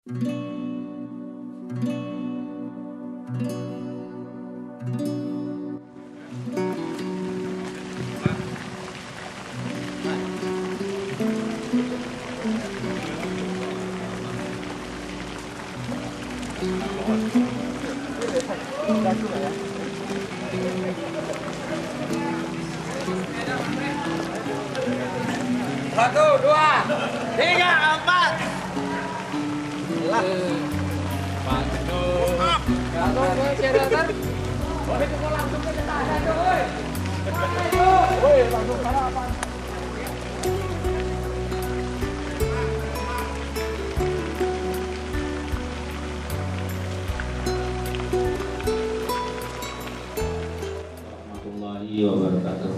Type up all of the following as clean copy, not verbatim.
Satu, dua, tiga, empat. Warahmatullahi wabarakatuh.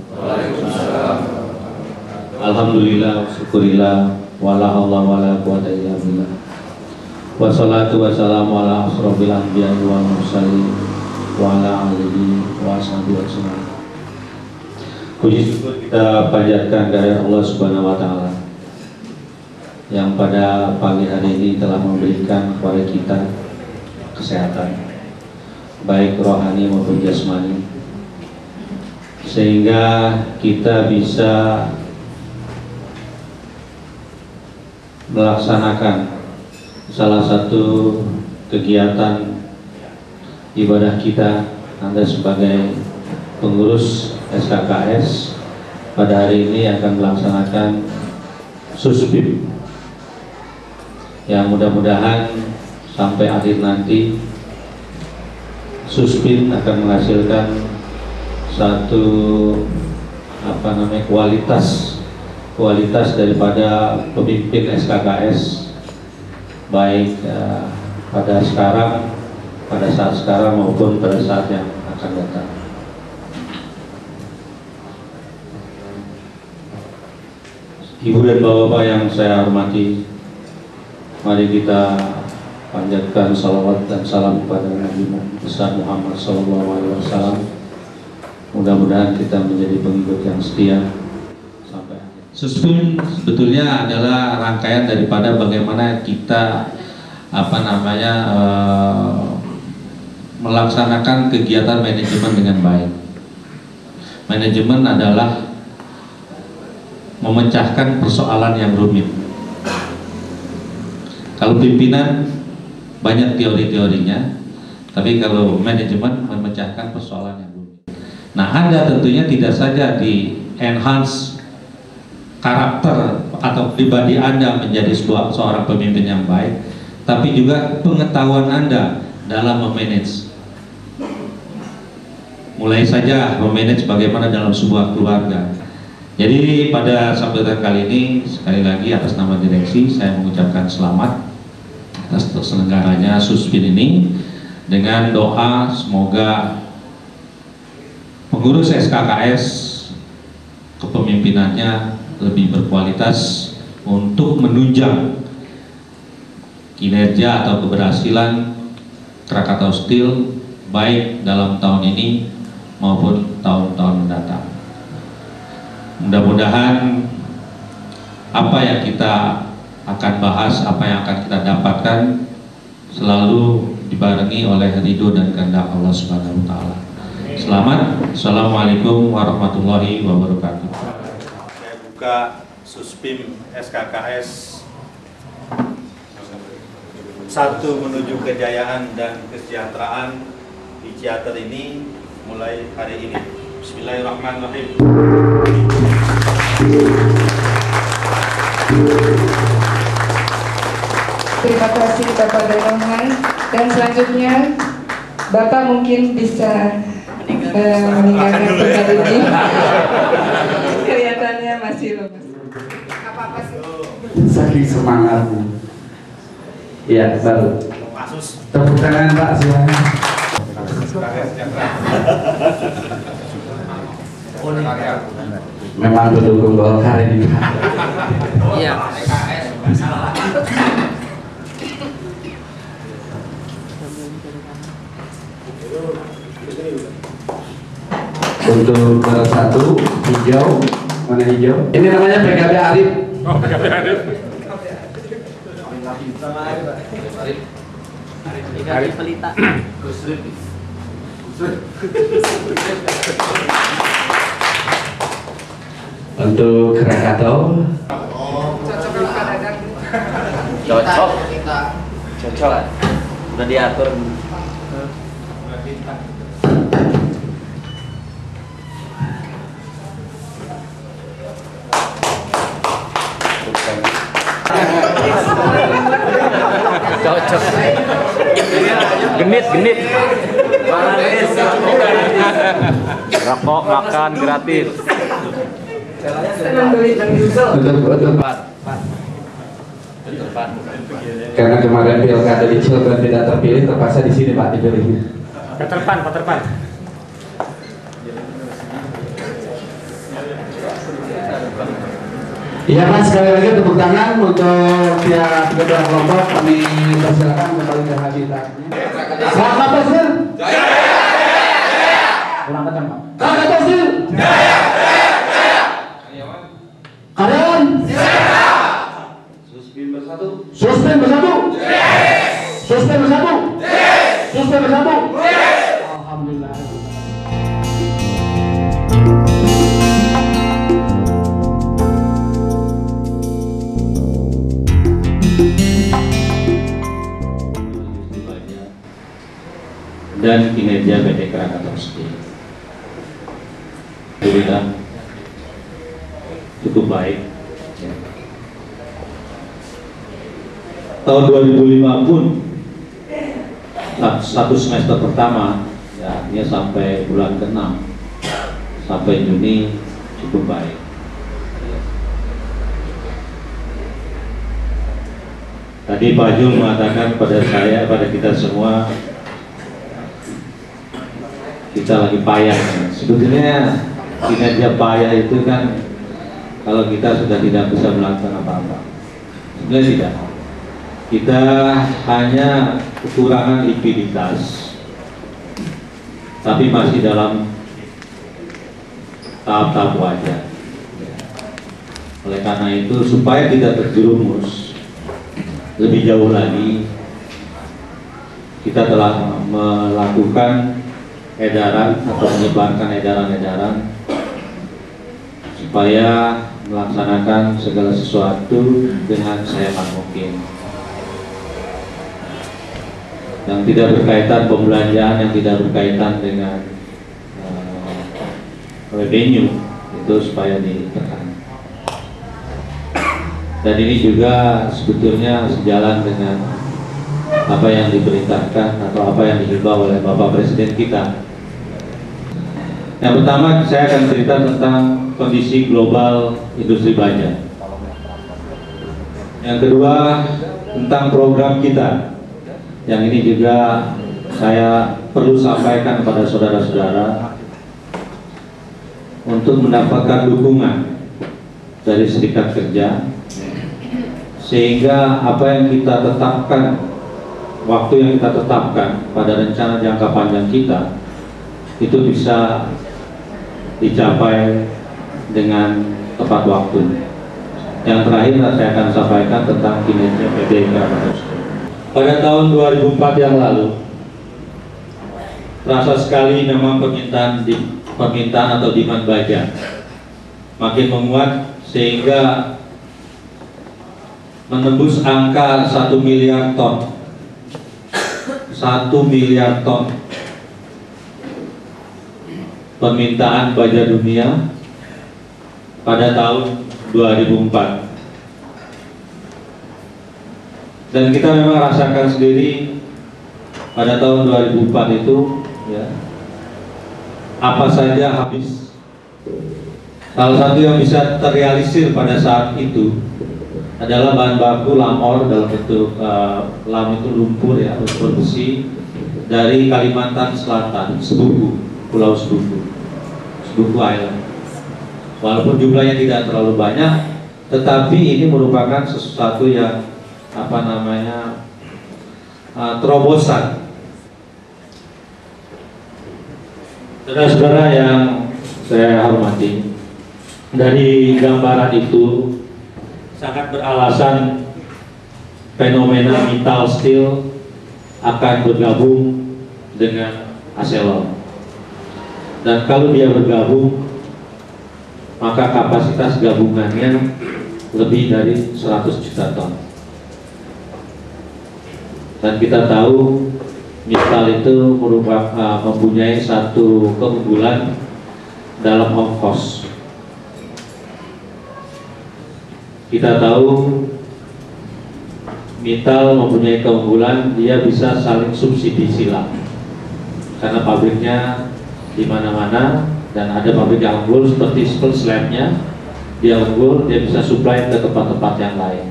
Alhamdulillah, syukurillah, wala haula wala quwata illa billah. Wassalatu wassalamu ala asrofil anbiya'i wal mursalin wa ala alihi wa sahbihi wasallam. Puji syukur kita panjatkan dari Allah Subhanahu wa taala yang pada pagi hari ini telah memberikan kepada kita kesehatan baik rohani maupun jasmani, sehingga kita bisa melaksanakan salah satu kegiatan ibadah kita. Anda sebagai pengurus SKKS pada hari ini akan melaksanakan Suspim yang mudah-mudahan sampai akhir nanti Suspim akan menghasilkan satu kualitas daripada pemimpin SKKS baik pada saat sekarang maupun pada saat yang akan datang. Ibu dan bapak yang saya hormati, mari kita panjatkan salawat dan salam kepada Nabi besar Muhammad SAW. Mudah-mudahan kita menjadi pengikut yang setia sampai akhir. Suspim sebetulnya adalah rangkaian daripada bagaimana kita melaksanakan kegiatan manajemen dengan baik. Manajemen adalah memecahkan persoalan yang rumit. Kalau pimpinan banyak teori-teorinya, tapi kalau manajemen memecahkan persoalan yang rumit. Nah, Anda tentunya tidak saja di enhance karakter atau pribadi Anda menjadi seorang pemimpin yang baik, tapi juga pengetahuan Anda dalam memanage. Mulai saja memanage bagaimana dalam sebuah keluarga. Jadi pada sambutan kali ini, sekali lagi atas nama direksi saya mengucapkan selamat atas terselenggaranya Suspim ini, dengan doa semoga pengurus SKKS kepemimpinannya lebih berkualitas untuk menunjang kinerja atau keberhasilan Krakatau Steel baik dalam tahun ini maupun tahun-tahun mendatang. Mudah-mudahan apa yang kita akan bahas, apa yang akan kita dapatkan selalu dibarengi oleh ridho dan kehendak Allah Subhanahu wa taala. Selamat. Assalamualaikum warahmatullahi wabarakatuh. Saya buka Suspim SKKS 1 menuju kejayaan dan kesejahteraan di Ciater ini mulai hari ini. Bismillahirrahmanirrahim. Terima kasih Bapak Danohan, dan selanjutnya Bapak mungkin bisa meninggalkan tempat ini. Kelihatannya masih lemas. Apa-apa sih? Saking semangatnya. Iya, baru. Tepuk tangan Pak semuanya. Memang pendukung Golkar ini Pak. Iya. Untuk nomor 1 hijau, mana hijau? Ini namanya PKB Arif. Oh, PKB Arif. Arif Pelita. Untuk Krakatau Cocok. Cocok. Udah diatur. Cocok. Genit. Rokok makan gratis. untuk karena kemarin pilkada di Cilegon tidak terpilih, terpaksa di sini Pak dipilih. Peter Pan. Iya Mas, sekali lagi tepuk tangan untuk pihak kedua kelompok. Kami persilakan kembali ke habitatnya. Selamat Tasir. Jaya. Ulang kencang Pak. Selamat Tasir. Jaya. Karyawan. Suspin bersatu. Suspin bersatu. Alhamdulillah. Dan kinerja PT Krakatau sendiri. Alhamdulillah cukup baik. Ya. Tahun 2005 pun satu semester pertama, ya, dia sampai bulan ke-6 sampai Juni cukup baik. Tadi Pak Jul mengatakan pada saya, pada kita semua, kita lagi payah. Sebetulnya kinerja payah itu kan kalau kita sudah tidak bisa melakukan apa-apa. Sebenarnya tidak. Kita hanya kekurangan likuiditas, tapi masih dalam tahap-tahap wajar. Oleh karena itu, supaya tidak terjerumus lebih jauh lagi, kita telah melakukan edaran atau menyebarkan edaran-edaran supaya melaksanakan segala sesuatu dengan sehemat mungkin, yang tidak berkaitan pembelanjaan, yang tidak berkaitan dengan revenue itu supaya ditekan. Dan ini juga sebetulnya sejalan dengan apa yang diperintahkan atau apa yang dihimbau oleh Bapak Presiden kita. Yang pertama, saya akan cerita tentang kondisi global industri baja. Yang kedua, tentang program kita. Yang ini juga saya perlu sampaikan kepada saudara-saudara untuk mendapatkan dukungan dari serikat kerja, sehingga apa yang kita tetapkan, waktu yang kita tetapkan pada rencana jangka panjang kita itu bisa dicapai dengan tepat waktu. Yang terakhir saya akan sampaikan tentang kinerja PT Krakatau. Pada tahun 2004 yang lalu, terasa sekali memang permintaan atau demand baja makin menguat sehingga menembus angka 1 miliar ton. 1 miliar ton permintaan baja dunia pada tahun 2004. Dan kita memang rasakan sendiri pada tahun 2004 itu, ya, apa saja habis. Salah satu yang bisa terrealisir pada saat itu adalah bahan baku lamor dalam bentuk lam itu lumpur, ya, lumpur besi dari Kalimantan Selatan, Pulau Sebuku Island. Walaupun jumlahnya tidak terlalu banyak, tetapi ini merupakan sesuatu yang terobosan. Saudara-saudara yang saya hormati, dari gambaran itu sangat beralasan fenomena Mittal Steel akan bergabung dengan Arcelor. Dan kalau dia bergabung, maka kapasitas gabungannya lebih dari 100 juta ton. Dan kita tahu Mittal itu mempunyai satu keunggulan dalam ongkos. Kita tahu Mittal mempunyai keunggulan, dia bisa saling subsidi silang karena pabriknya di mana-mana dan ada pabrik yang unggul seperti steel slabnya, dia unggul, dia bisa supply ke tempat-tempat yang lain.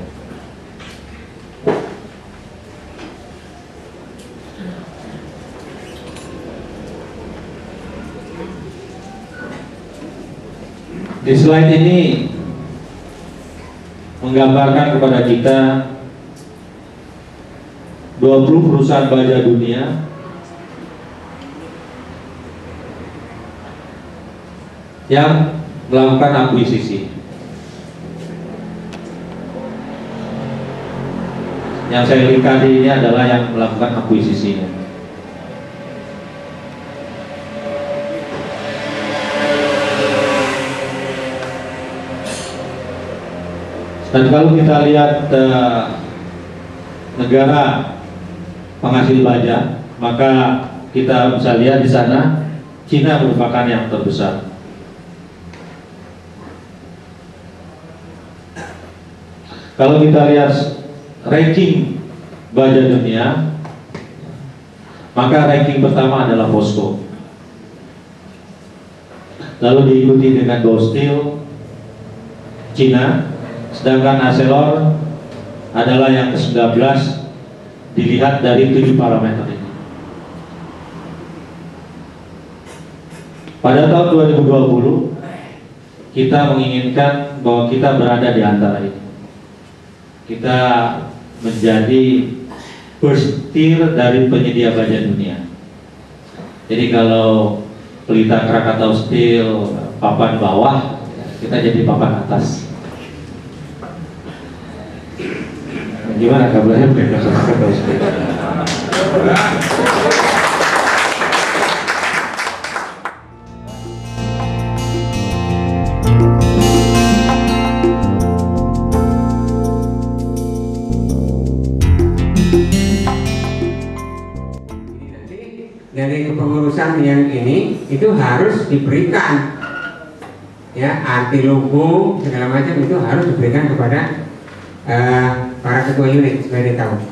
Di slide ini menggambarkan kepada kita 20 perusahaan baja dunia yang melakukan akuisisi. Yang saya lihat ini adalah yang melakukan akuisisinya. Dan kalau kita lihat negara penghasil baja, maka kita bisa lihat di sana Cina merupakan yang terbesar. Kalau kita lihat ranking baja dunia, maka ranking pertama adalah POSCO, lalu diikuti dengan Dow Steel, Cina, sedangkan Arcelor adalah yang ke-19 dilihat dari 7 parameter ini. Pada tahun 2020 kita menginginkan bahwa kita berada di antara ini. Kita menjadi first tier dari penyedia baja dunia. Jadi kalau Pelita Krakatau Steel papan bawah, kita jadi papan atas. Gimana kabarnya Pelita Krakatau Steel? Dari kepengurusan yang ini itu harus diberikan ya, arti logo segala macam itu harus diberikan kepada para ketua unit supaya dia tahu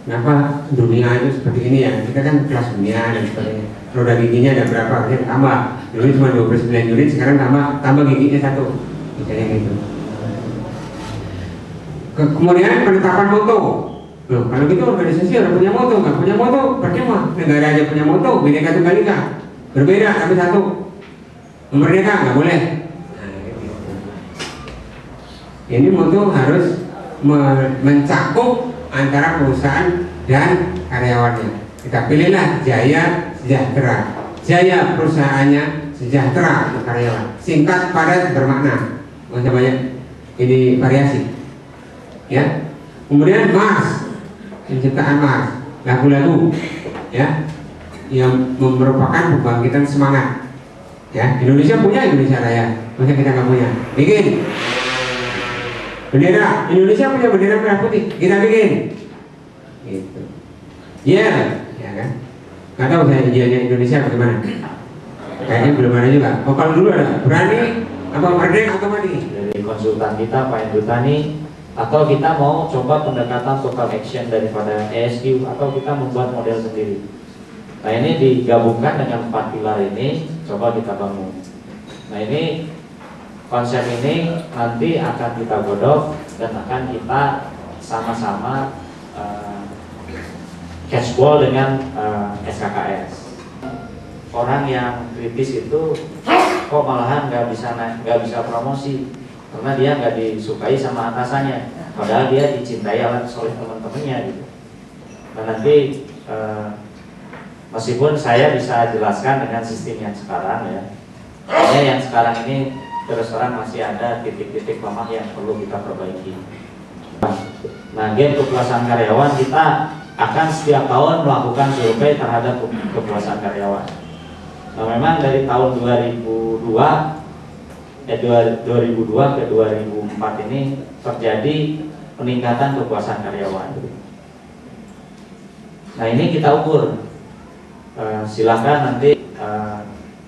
kenapa dunia itu seperti ini ya, kita kan kelas dunia dan sebagainya. Roda giginya ada berapa, harusnya tambah. Dulu cuma 29 unit, sekarang tambah giginya 1 misalnya gitu. Kemudian penetapan moto. Loh, kalau gitu organisasi orang punya moto, nggak punya moto, percuma. Negara aja punya moto, Bhinneka Tunggal Ika, berbeda tapi satu, merdeka nggak boleh. Nah, gitu. Ini moto harus mencakup antara perusahaan dan karyawannya. Kita pilihlah Jaya Sejahtera. Jaya perusahaannya, sejahtera untuk karyawan. Singkat, padat, bermakna. Nggak banyak ini variasi. Ya. Kemudian Mars. Penciptaan Mars, lagu-lagu ya yang merupakan pembangkitan semangat ya. Indonesia punya Indonesia Raya, masa kita nggak punya? Bikin bendera Indonesia, punya bendera merah putih, kita bikin gitu. Ya kan, nggak tahu saya idealnya Indonesia bagaimana, kayaknya belum ada juga. Oh, kalau dulu ada berani apa merdeka atau mati Dari konsultan kita Pak Hendro Tani, atau kita mau coba pendekatan total action daripada ESQ, atau kita membuat model sendiri. Nah, ini digabungkan dengan 4 pilar ini, coba kita bangun. Nah, ini konsep ini nanti akan kita godok dan akan kita sama-sama cashball dengan SKKS. Orang yang kritis itu kok malahan nggak bisa promosi, karena dia nggak disukai sama atasannya, padahal dia dicintai oleh teman-temannya gitu. Nah, nanti meskipun saya bisa jelaskan dengan sistem yang sekarang ya, hanya yang sekarang ini terus terang masih ada titik-titik lemah yang perlu kita perbaiki. Nah, gap kepuasan karyawan kita akan setiap tahun melakukan survei terhadap kepuasan karyawan. Nah, memang dari tahun 2002 ke 2004 ini terjadi peningkatan kepuasan karyawan. Nah, ini kita ukur. Silakan nanti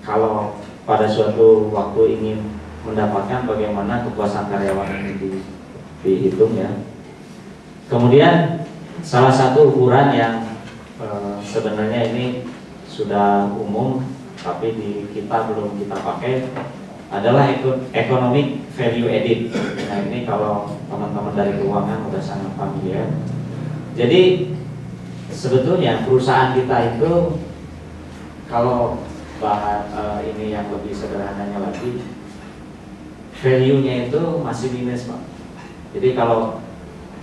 kalau pada suatu waktu ingin mendapatkan bagaimana kepuasan karyawan ini dihitung ya. Kemudian salah satu ukuran yang sebenarnya ini sudah umum tapi di kita belum kita pakai adalah economic value added. Nah, ini kalau teman-teman dari keuangan sudah sangat familiar. Jadi sebetulnya perusahaan kita itu kalau bahan ini yang lebih sederhananya lagi, value-nya itu masih minus, Pak. Jadi kalau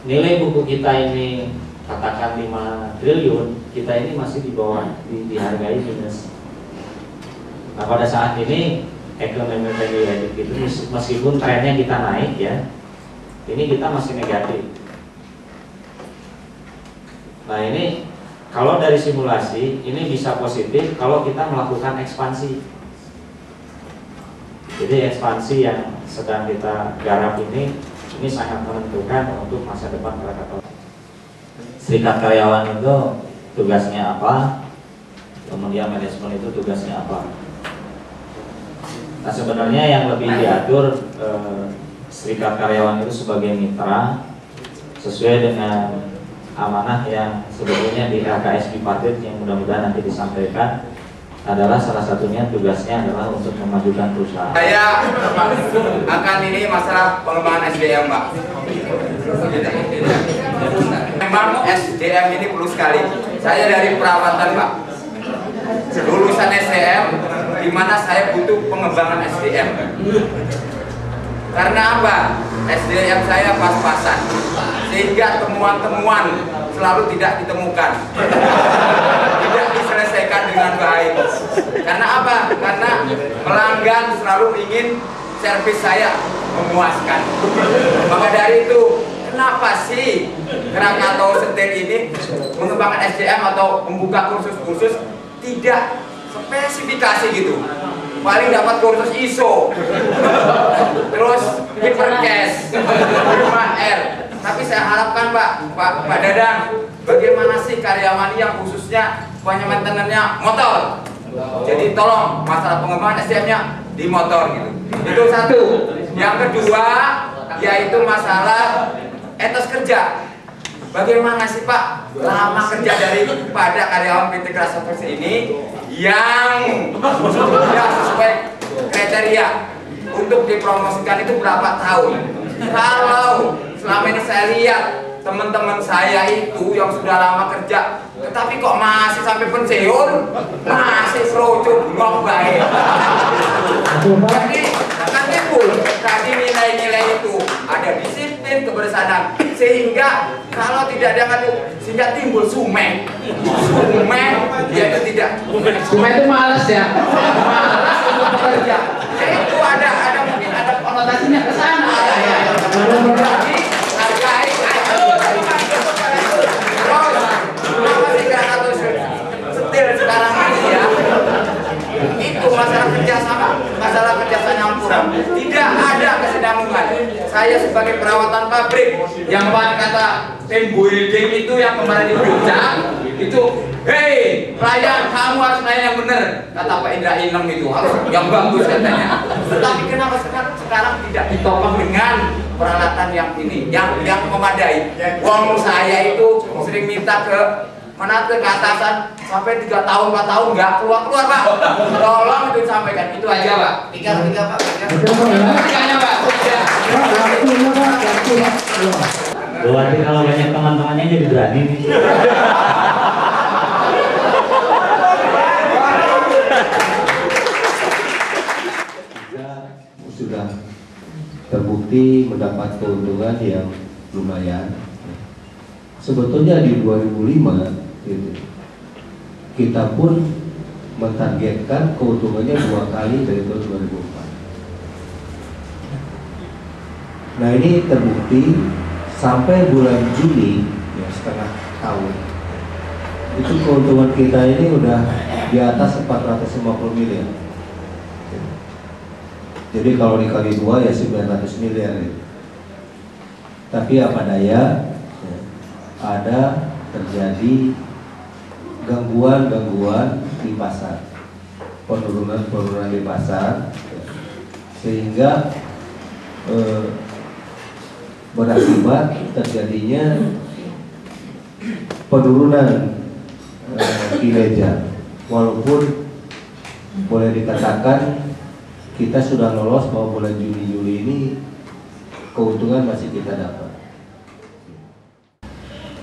nilai buku kita ini katakan 5 triliun, kita ini masih di bawah, dihargai minus. Nah, pada saat ini economic value added itu meskipun trennya kita naik ya, ini kita masih negatif. Nah, ini kalau dari simulasi ini bisa positif kalau kita melakukan ekspansi. Jadi ekspansi yang sedang kita garap ini sangat menentukan untuk masa depan Krakatau. Serikat karyawan itu tugasnya apa, kemudian manajemen itu tugasnya apa. Nah, sebenarnya yang lebih diatur serikat karyawan itu sebagai mitra sesuai dengan amanah yang sebetulnya di LKS Bipartit yang mudah-mudahan nanti disampaikan adalah salah satunya tugasnya adalah untuk memajukan perusahaan. Saya akan ini masalah pengembangan SDM, Pak. Memang SDM ini perlu sekali. Saya dari perawatan, Pak. Lulusan SDM, di mana saya butuh pengembangan SDM. Karena apa? SDM saya pas-pasan, sehingga temuan-temuan selalu tidak ditemukan, tidak diselesaikan dengan baik. Karena apa? Karena pelanggan selalu ingin servis saya memuaskan. Maka dari itu, kenapa sih Krakatau Steel ini mengembangkan SDM atau membuka kursus-kursus tidak spesifikasi gitu? Paling dapat kursus ISO, terus Hypercast, 5R. Tapi saya harapkan Pak Dadang, bagaimana sih karyawan yang khususnya maintenance-nya motor? Jadi tolong masalah pengembangan SDM-nya di motor gitu. Itu satu. Yang kedua yaitu masalah etos kerja. Bagaimana sih Pak lama kerja daripada karyawan PT Krakatau ini yang sudah sesuai kriteria untuk dipromosikan itu berapa tahun? Kalau selama ini saya lihat teman-teman saya itu yang sudah lama kerja, tetapi kok masih sampai pensiun, masih serojo belum baik. Jadi akan timbul tadi nilai-nilai itu ada disiplin, kebersamaan, sehingga kalau tidak ada sehingga timbul sumen, dia itu tidak. Sumen itu malas ya. Malas untuk bekerja. Itu ada mungkin ada konotasinya ke sana. Jadi hargai sekarang ini ya, itu masalah kerjasama yang kurang, tidak ada kesinambungan. Saya sebagai perawatan pabrik yang bahan kata team building itu yang kemarin di Puncak itu, hei pelayan kamu harus layan yang benar, kata Pak Indra Inem itu harus yang bagus katanya. Tetapi kenapa sekarang tidak ditopang dengan peralatan yang ini, yang memadai? Wong saya itu sering minta ke mana ke atasan sampai 3 tahun 4 tahun nggak keluar Pak. Tolong itu disampaikan, itu aja Pak. Tiga Pak. Tiganya Pak. Berarti kalau banyak teman-temannya jadi berani nih. Sudah terbukti mendapat keuntungan yang lumayan. Sebetulnya di 2005 gitu, kita pun mentargetkan keuntungannya 2 kali dari tahun 2004. Nah, ini terbukti sampai bulan Juni ya setengah tahun itu keuntungan kita ini udah di atas 450 miliar. Jadi kalau dikali 2 ya 900 miliar ya. Tapi apa daya ya, ada terjadi gangguan di pasar, penurunan di pasar ya, sehingga berakibat terjadinya penurunan kinerja, walaupun boleh dikatakan kita sudah lolos bahwa bulan Juni-Juli ini keuntungan masih kita dapat.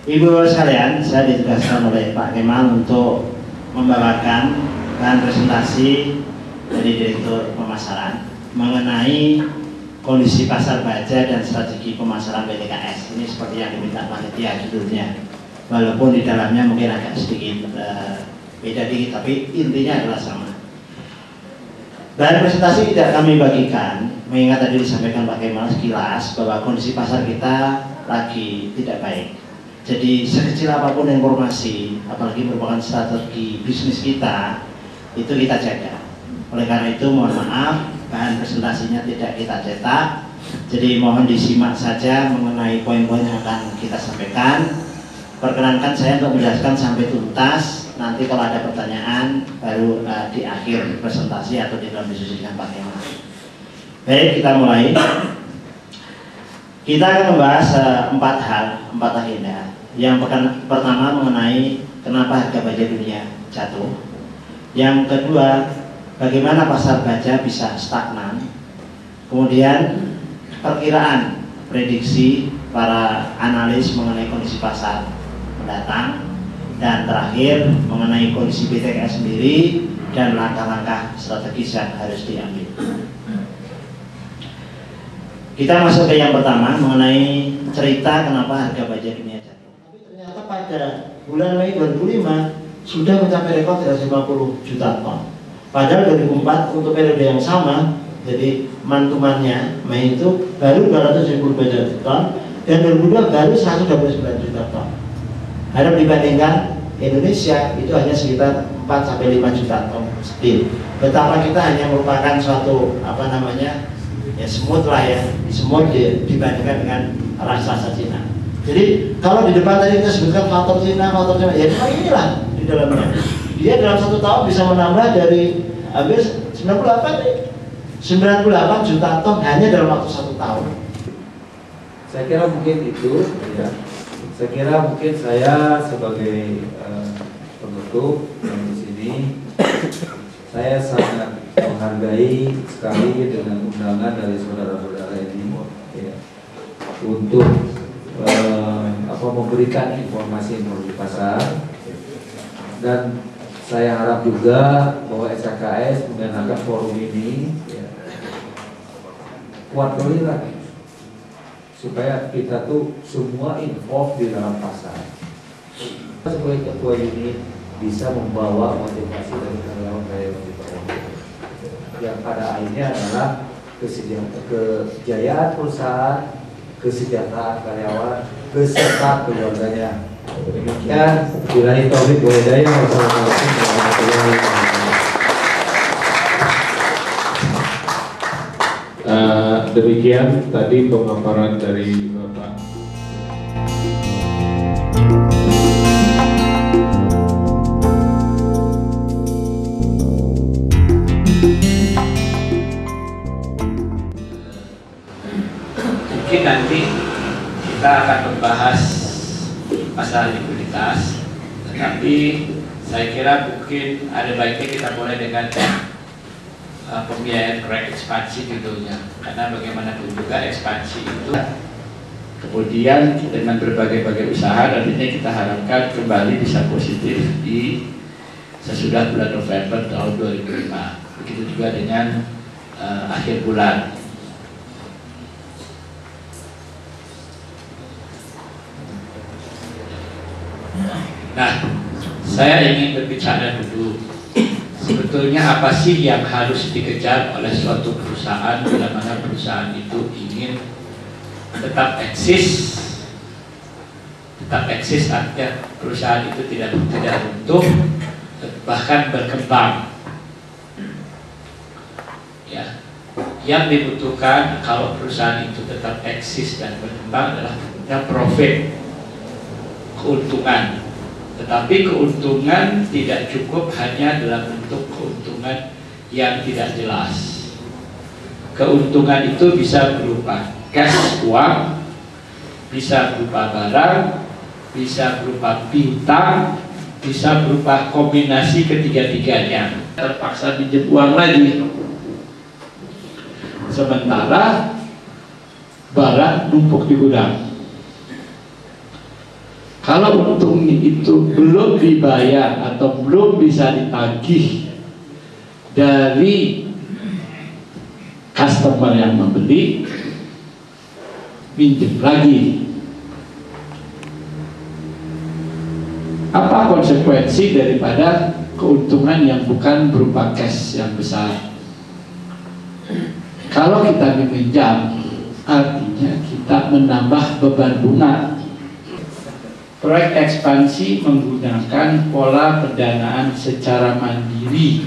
Ibu sekalian, saya ditugaskan oleh Pak Kemal untuk membawakan bahan presentasi dari Direktur Pemasaran mengenai kondisi pasar baja dan strategi pemasaran PTKS. Ini seperti yang diminta panitia judulnya, walaupun di dalamnya mungkin agak sedikit beda dikit, tapi intinya adalah sama. Bahan presentasi tidak kami bagikan, mengingat tadi disampaikan Pak Kemal sekilas bahwa kondisi pasar kita lagi tidak baik. Jadi sekecil apapun informasi, apalagi merupakan strategi bisnis kita, itu kita jaga. Oleh karena itu mohon maaf, bahan presentasinya tidak kita cetak. Jadi mohon disimak saja mengenai poin-poin yang akan kita sampaikan. Perkenankan saya untuk menjelaskan sampai tuntas. Nanti kalau ada pertanyaan baru di akhir presentasi atau di dalam diskusi dengan Pak Kemal. Baik, kita mulai. Kita akan membahas 4 agenda. Yang pertama mengenai kenapa harga baja dunia jatuh. Yang kedua, bagaimana pasar baja bisa stagnan. Kemudian perkiraan prediksi para analis mengenai kondisi pasar mendatang. Dan terakhir mengenai kondisi PTKS sendiri dan langkah-langkah strategis yang harus diambil. Kita masuk ke yang pertama mengenai cerita kenapa harga baja dunia jatuh. Tapi ternyata pada bulan Mei 2005 sudah mencapai rekor 350 juta ton. Padahal 2004 untuk periode yang sama, jadi mantumannya Mei itu baru 270 juta ton dan 2002 baru 129 juta ton. Harap dibandingkan Indonesia itu hanya sekitar 4-5 juta ton still. Betapa kita hanya merupakan suatu ya semut lah ya, semut dibandingkan dengan raksasa Cina. Jadi kalau di depan tadi kita sebutkan faktor Cina, ya memang inilah di dalamnya. Dia dalam 1 tahun bisa menambah dari hampir 98 juta ton hanya dalam waktu 1 tahun. Saya kira mungkin itu ya. Saya kira mungkin saya sebagai penutup di sini, saya sangat menghargai sekali dengan undangan dari saudara-saudara ini ya, untuk memberikan informasi pasar, dan saya harap juga bahwa SKKS menggunakan forum ini ya, kuat lagi supaya kita tuh semua involved di dalam pasar. Sebagai ketua unit bisa membawa motivasi dari karyawan-karyawan di bawah, yang pada akhirnya adalah kejayaan perusahaan, kesejahteraan karyawan beserta keluarganya. Demikian, billahi taufiq wal hidayah. Wassalamualaikum warahmatullahi wabarakatuh. Demikian tadi pemaparan dari Bapak. Mungkin nanti kita akan membahas masalah likuiditas, tetapi saya kira mungkin ada baiknya kita mulai dengan pembiayaan proyek ekspansi judulnya, karena bagaimanapun juga ekspansi itu kemudian dengan berbagai-bagai usaha nantinya kita harapkan kembali bisa positif di sesudah bulan November tahun 2005. Begitu juga dengan akhir bulan. Nah, saya ingin berbicara dulu sebetulnya apa sih yang harus dikejar oleh suatu perusahaan bila mana perusahaan itu ingin tetap eksis tetap eksis, artinya perusahaan itu tidak runtuh, bahkan berkembang. Ya, yang dibutuhkan kalau perusahaan itu tetap eksis dan berkembang adalah profit, keuntungan. Tetapi keuntungan tidak cukup hanya dalam bentuk keuntungan yang tidak jelas. Keuntungan itu bisa berupa cash, uang, bisa berupa barang, bisa berupa piutang, bisa berupa kombinasi ketiga-tiganya. Terpaksa pinjam uang lagi, sementara barang numpuk di gudang. Kalau untung itu belum dibayar atau belum bisa ditagih dari customer yang membeli, pinjam lagi. Apa konsekuensi daripada keuntungan yang bukan berupa cash yang besar? Kalau kita meminjam, artinya kita menambah beban bunga. Proyek ekspansi menggunakan pola pendanaan secara mandiri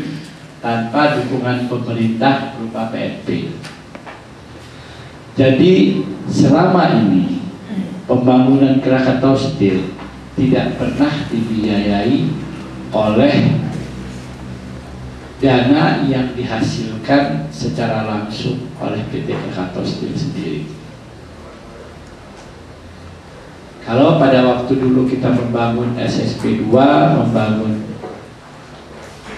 tanpa dukungan pemerintah berupa PNP. Jadi selama ini pembangunan Krakatau Steel tidak pernah dibiayai oleh dana yang dihasilkan secara langsung oleh PT Krakatau Steel sendiri. Kalau pada waktu dulu kita membangun SSP 2, membangun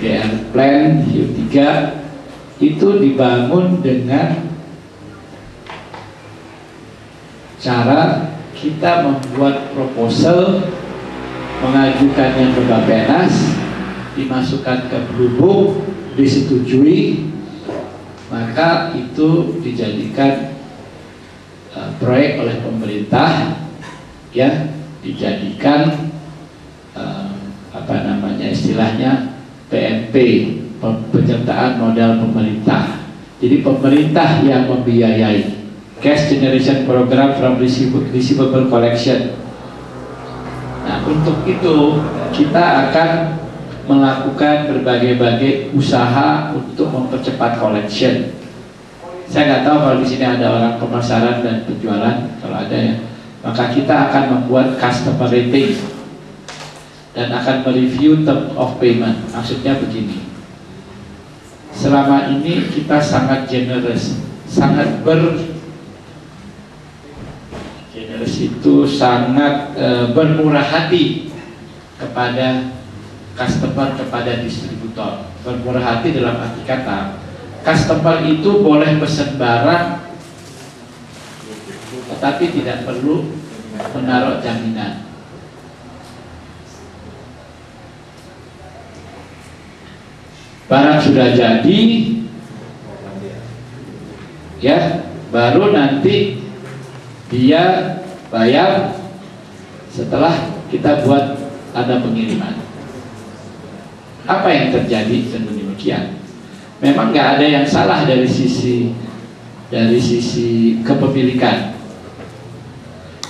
DR Plan, Hiu 3, itu dibangun dengan cara kita membuat proposal, mengajukannya ke Bappenas, dimasukkan ke Blue Book, disetujui, maka itu dijadikan proyek oleh pemerintah, ya, dijadikan apa namanya istilahnya PMP, penyertaan modal pemerintah. Jadi pemerintah yang membiayai Cash Generation Program from Receivable Collection. Nah, untuk itu kita akan melakukan berbagai-bagai usaha untuk mempercepat collection. Saya nggak tahu kalau di sini ada orang pemasaran dan penjualan, kalau ada ya, maka kita akan membuat customer rating dan akan mereview term of payment. Maksudnya begini, selama ini kita sangat generous, sangat generous itu sangat bermurah hati kepada customer, kepada distributor. Bermurah hati dalam arti kata, customer itu boleh pesan barang tetapi tidak perlu menaruh jaminan. Barang sudah jadi, ya, baru nanti dia bayar setelah kita buat ada pengiriman. Apa yang terjadi dengan demikian? Memang nggak ada yang salah dari sisi kepemilikan.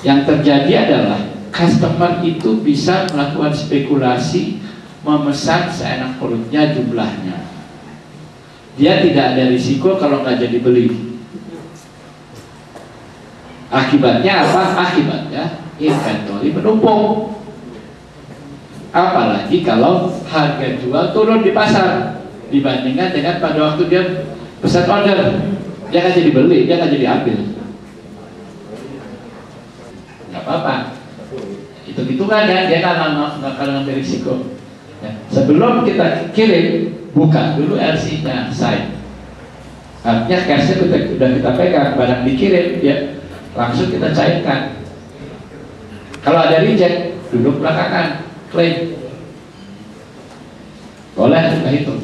Yang terjadi adalah customer itu bisa melakukan spekulasi, memesan seenak perutnya jumlahnya. Dia tidak ada risiko kalau nggak jadi beli. Akibatnya apa? Akibatnya inventory menumpuk. Apalagi kalau harga jual turun di pasar dibandingkan dengan pada waktu dia pesan order, dia nggak jadi beli, dia nggak jadi ambil. Nggak apa-apa, hitung-hitungan ya, dia nggak akan ngambil risiko. Ya. Sebelum kita kirim, buka dulu RC-nya, sign. Artinya cashnya sudah kita pegang, barang dikirim, ya langsung kita cairkan. Kalau ada reject, duduk belakangan, klaim. Boleh kita hitung.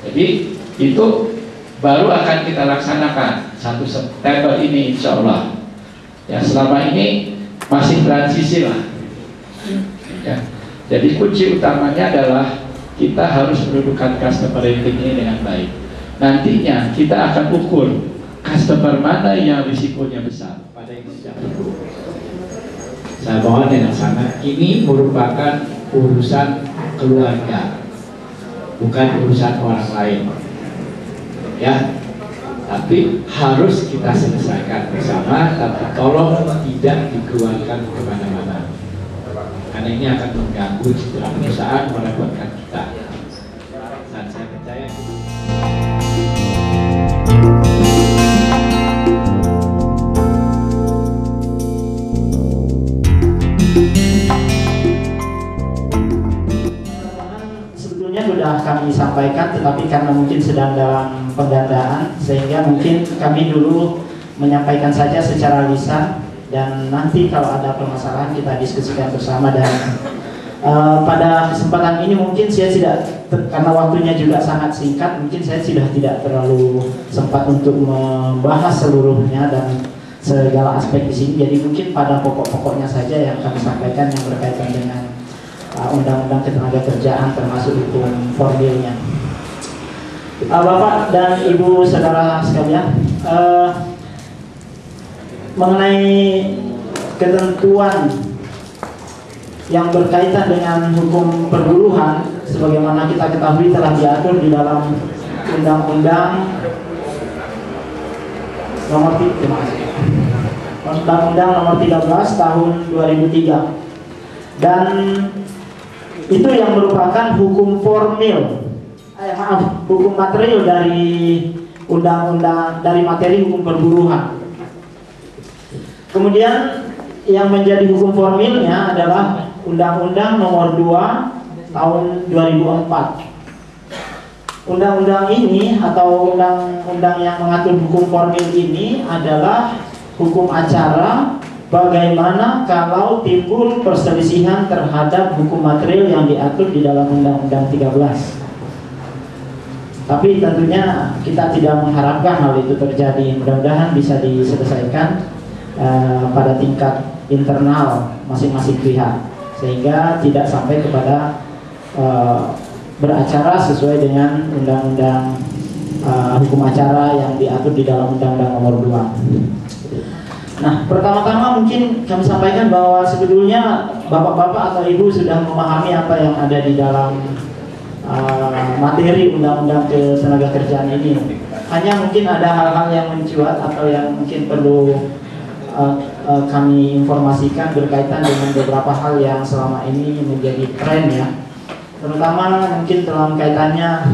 Jadi itu baru akan kita laksanakan 1 September ini, insya Allah. Ya, selama ini masih transisi lah. Ya. Jadi kunci utamanya adalah kita harus mendudukan customer rating ini dengan baik. Nantinya kita akan ukur customer mana yang risikonya besar pada yang sejak dulu. Saya mohon dilaksanakan. Ini merupakan urusan keluarga, bukan urusan orang lain. Ya, tapi harus kita selesaikan bersama. Tapi tolong tidak dikeluarkan kemana-mana, karena ini akan mengganggu citra perusahaan, merepotkan kita. Dan saya percaya. Sebetulnya sudah kami sampaikan, tetapi karena mungkin sedang dalam penggandaan, sehingga mungkin kami dulu menyampaikan saja secara lisan, dan nanti kalau ada permasalahan kita diskusikan bersama. Dan pada kesempatan ini mungkin saya tidak, karena waktunya juga sangat singkat, mungkin saya sudah tidak terlalu sempat untuk membahas seluruhnya dan segala aspek di sini. Jadi mungkin pada pokok-pokoknya saja yang kami sampaikan yang berkaitan dengan undang-undang ketenagakerjaan termasuk hukum formilnya. Bapak dan Ibu saudara sekalian, mengenai ketentuan yang berkaitan dengan hukum perburuhan, sebagaimana kita ketahui telah diatur di dalam Undang-Undang Nomor 13 Tahun 2003, dan itu yang merupakan hukum formil, hukum material dari undang-undang, dari materi hukum perburuhan. Kemudian yang menjadi hukum formilnya adalah Undang-Undang Nomor 2 Tahun 2004. Undang-undang ini atau undang-undang yang mengatur hukum formil ini adalah hukum acara bagaimana kalau timbul perselisihan terhadap hukum material yang diatur di dalam Undang-Undang 13. Tapi tentunya kita tidak mengharapkan hal itu terjadi. Mudah-mudahan bisa diselesaikan pada tingkat internal masing-masing pihak, sehingga tidak sampai kepada beracara sesuai dengan undang-undang hukum acara yang diatur di dalam Undang-Undang Nomor 2. Nah, pertama-tama mungkin kami sampaikan bahwa sebetulnya bapak-bapak atau ibu sudah memahami apa yang ada di dalam materi Undang-Undang Ketenagakerjaan ini. Hanya mungkin ada hal-hal yang mencuat atau yang mungkin perlu kami informasikan berkaitan dengan beberapa hal yang selama ini menjadi tren ya, terutama mungkin dalam kaitannya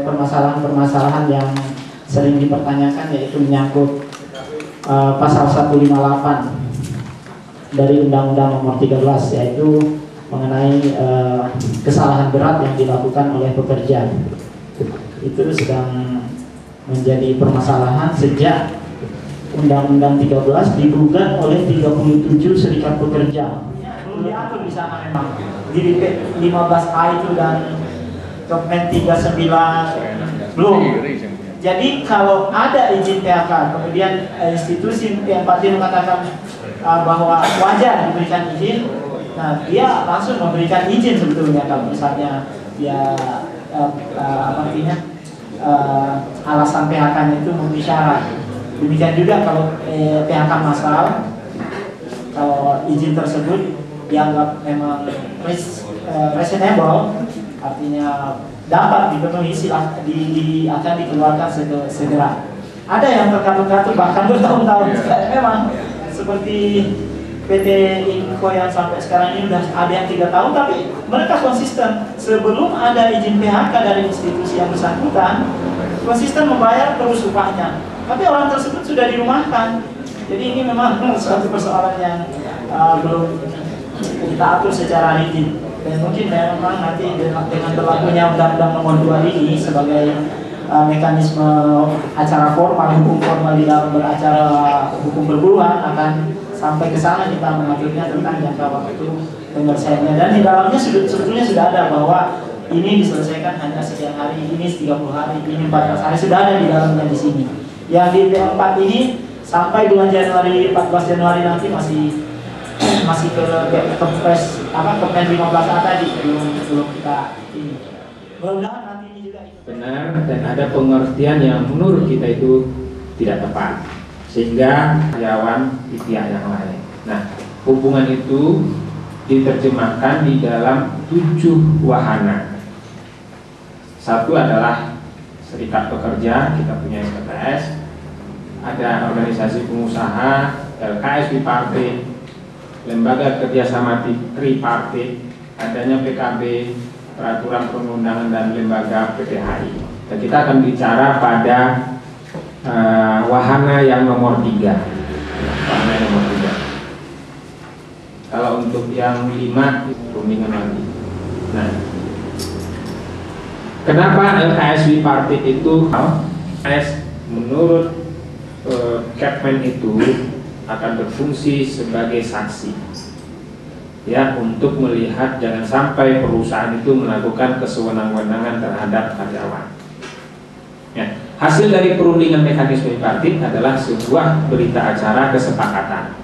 permasalahan-permasalahan yang sering dipertanyakan, yaitu menyangkut pasal 158 dari Undang-Undang Nomor 13, yaitu mengenai kesalahan berat yang dilakukan oleh pekerja. Itu sedang menjadi permasalahan sejak Undang-Undang 13 digugat oleh 37 serikat pekerja. Belum diatur di sana memang di 15A itu dan Permen 39 belum. Jadi kalau ada izin PHK, kemudian institusi yang pasti mengatakan bahwa wajar diberikan izin, nah dia langsung memberikan izin sebetulnya kalau misalnya dia alasan PHK-nya itu memenuhi syarat. Demikian juga kalau PHK massal, kalau izin tersebut dianggap memang reasonable, artinya dapat dipenuhi, akan dikeluarkan segera. Ada yang terkatung-katung bahkan bertahun-tahun. Memang seperti PT Inco yang sampai sekarang ini sudah ada yang 3 tahun, tapi mereka konsisten. Sebelum ada izin PHK dari institusi yang bersangkutan, konsisten membayar terus upahnya. Tapi orang tersebut sudah dirumahkan. Jadi ini memang suatu persoalan yang belum kita atur secara rigid. Dan mungkin memang nanti dengan berlakunya Undang-Undang Nomor 2 ini sebagai mekanisme acara formal, hukum formal di dalam beracara hukum perburuhan, akan sampai ke sana kita mengaturnya tentang jangka waktu penyelesaiannya. Dan di dalamnya sebetulnya sudah ada bahwa ini diselesaikan hanya sekian hari, ini 30 hari, ini 14 hari, sudah ada di dalamnya di sini. Yang di P4 ini sampai bulan Januari, 14 Januari nanti masih ke Permen 15A tadi belum kita ini. Mudah-mudahan nanti ini juga benar dan ada pengertian yang menurut kita itu tidak tepat, sehingga karyawan di pihak yang lain. Nah, hubungan itu diterjemahkan di dalam 7 wahana. Satu adalah serikat pekerja, kita punya SKKS, ada organisasi pengusaha, LKS bipartit, lembaga kerjasama tripartit, adanya PKB, peraturan perundangan dan lembaga PPHI. Dan kita akan bicara pada wahana yang nomor 3. Wahana yang nomor 3. Kalau untuk yang 5 perundingan lagi. Nah, kenapa LKS bipartit itu? LKS menurut Kepmen itu akan berfungsi sebagai saksi, ya, untuk melihat jangan sampai perusahaan itu melakukan kesewenang-wenangan terhadap karyawan. Ya, hasil dari perundingan mekanisme bipartit adalah sebuah berita acara kesepakatan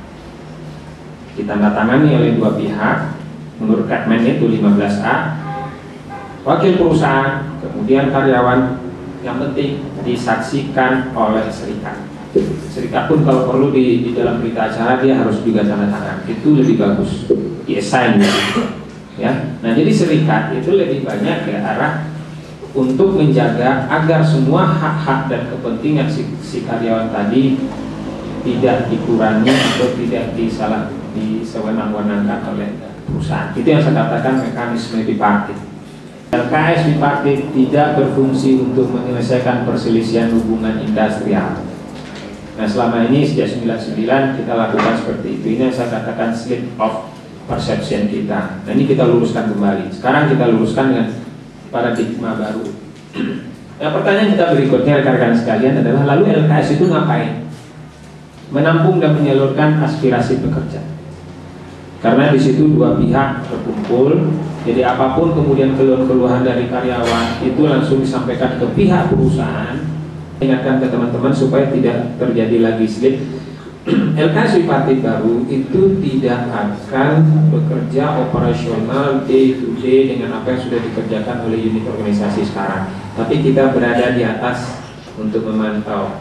ditandatangani oleh 2 pihak. Menurut Kepmen itu 15A, wakil perusahaan, kemudian karyawan, yang penting disaksikan oleh serikat. Serikat pun kalau perlu di dalam berita acara dia harus juga tanda tangan, itu lebih bagus, di-assign ya. Nah, jadi serikat itu lebih banyak ke arah untuk menjaga agar semua hak-hak dan kepentingan si karyawan tadi tidak dikurangi atau tidak disewenang-wenangkan oleh perusahaan. Itu yang saya katakan mekanisme bipartit. LKS bipartit tidak berfungsi untuk menyelesaikan perselisihan hubungan industrial. Nah, selama ini sejak 99 kita lakukan seperti itu. Ini yang saya katakan slip of perception kita. Nah, ini kita luruskan kembali. Sekarang kita luruskan dengan paradigma baru. Nah, pertanyaan kita berikutnya rekan-rekan sekalian adalah, lalu LKS itu ngapain? Menampung dan menyalurkan aspirasi pekerja. Karena di situ 2 pihak berkumpul, jadi apapun kemudian keluhan-keluhan dari karyawan itu langsung disampaikan ke pihak perusahaan. Ingatkan ke teman-teman supaya tidak terjadi lagi slip. LKS bipartit baru itu tidak akan bekerja operasional day to day dengan apa yang sudah dikerjakan oleh unit organisasi sekarang. Tapi kita berada di atas untuk memantau.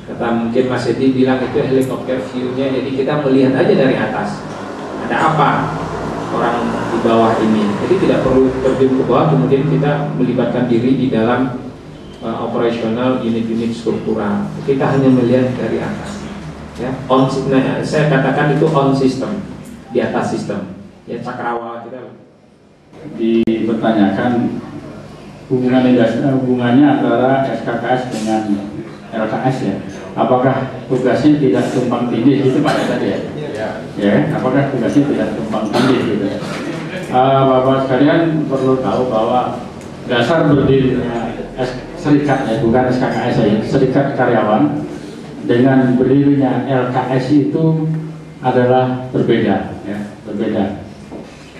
Kata mungkin Mas Edi bilang itu helikopter view-nya, jadi kita melihat aja dari atas. Ada apa orang di bawah ini. Jadi tidak perlu terjun ke bawah, kemudian kita melibatkan diri di dalam operasional unit-unit struktural. Kita hanya melihat dari atas. Ya, saya katakan itu on system, di atas sistem. Ya, cakrawala kita. Dipertanyakan hubungannya antara SKKS dengan LKS ya. Apakah tugasnya tidak tumpang tindih itu Pak tadi ya? Ya, apakah tugasnya tidak tumpang tindih gitu? Bapak sekalian perlu tahu bahwa dasar berdirinya serikat ya, bukan SKKS saja, serikat karyawan dengan berdirinya LKS itu adalah berbeda ya,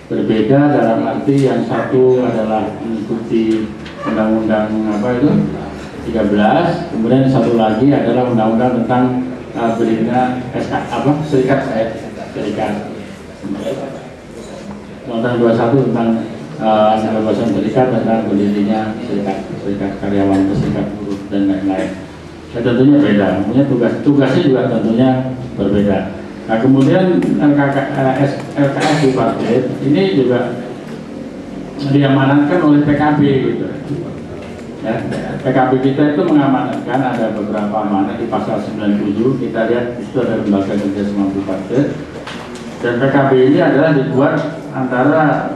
berbeda dalam arti yang satu adalah mengikuti undang-undang apa itu 13, kemudian satu lagi adalah undang-undang tentang berdirinya serikat undang-undang 21 tentang kebebasan serikat tentang berdirinya serikat karyawan, serikat buruh dan lain-lain. Dan tentunya beda, punya tugasnya juga tentunya berbeda. Nah, kemudian LKS bipartit ini juga diamanatkan oleh PKB gitu. Ya, PKB kita itu mengamanatkan ada beberapa amanat di pasal 97, kita lihat itu ada lembaga kerjasama bipartit. Dan PKB ini adalah dibuat antara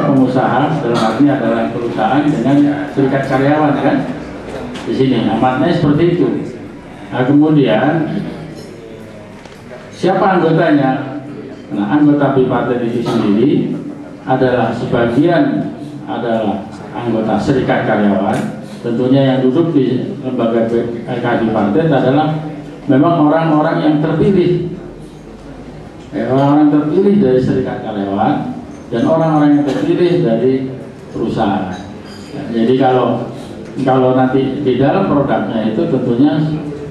pengusaha, dalam artinya adalah perusahaan dengan serikat karyawan kan. Di sini amanatnya seperti itu. Nah, kemudian siapa anggotanya? Nah, anggota bipartit itu sendiri adalah sebagian adalah anggota serikat karyawan. Tentunya yang duduk di lembaga LKS bipartit adalah memang orang-orang yang terpilih. Orang-orang terpilih dari serikat karyawan dan orang-orang yang terpilih dari perusahaan. Jadi kalau nanti di dalam produknya itu tentunya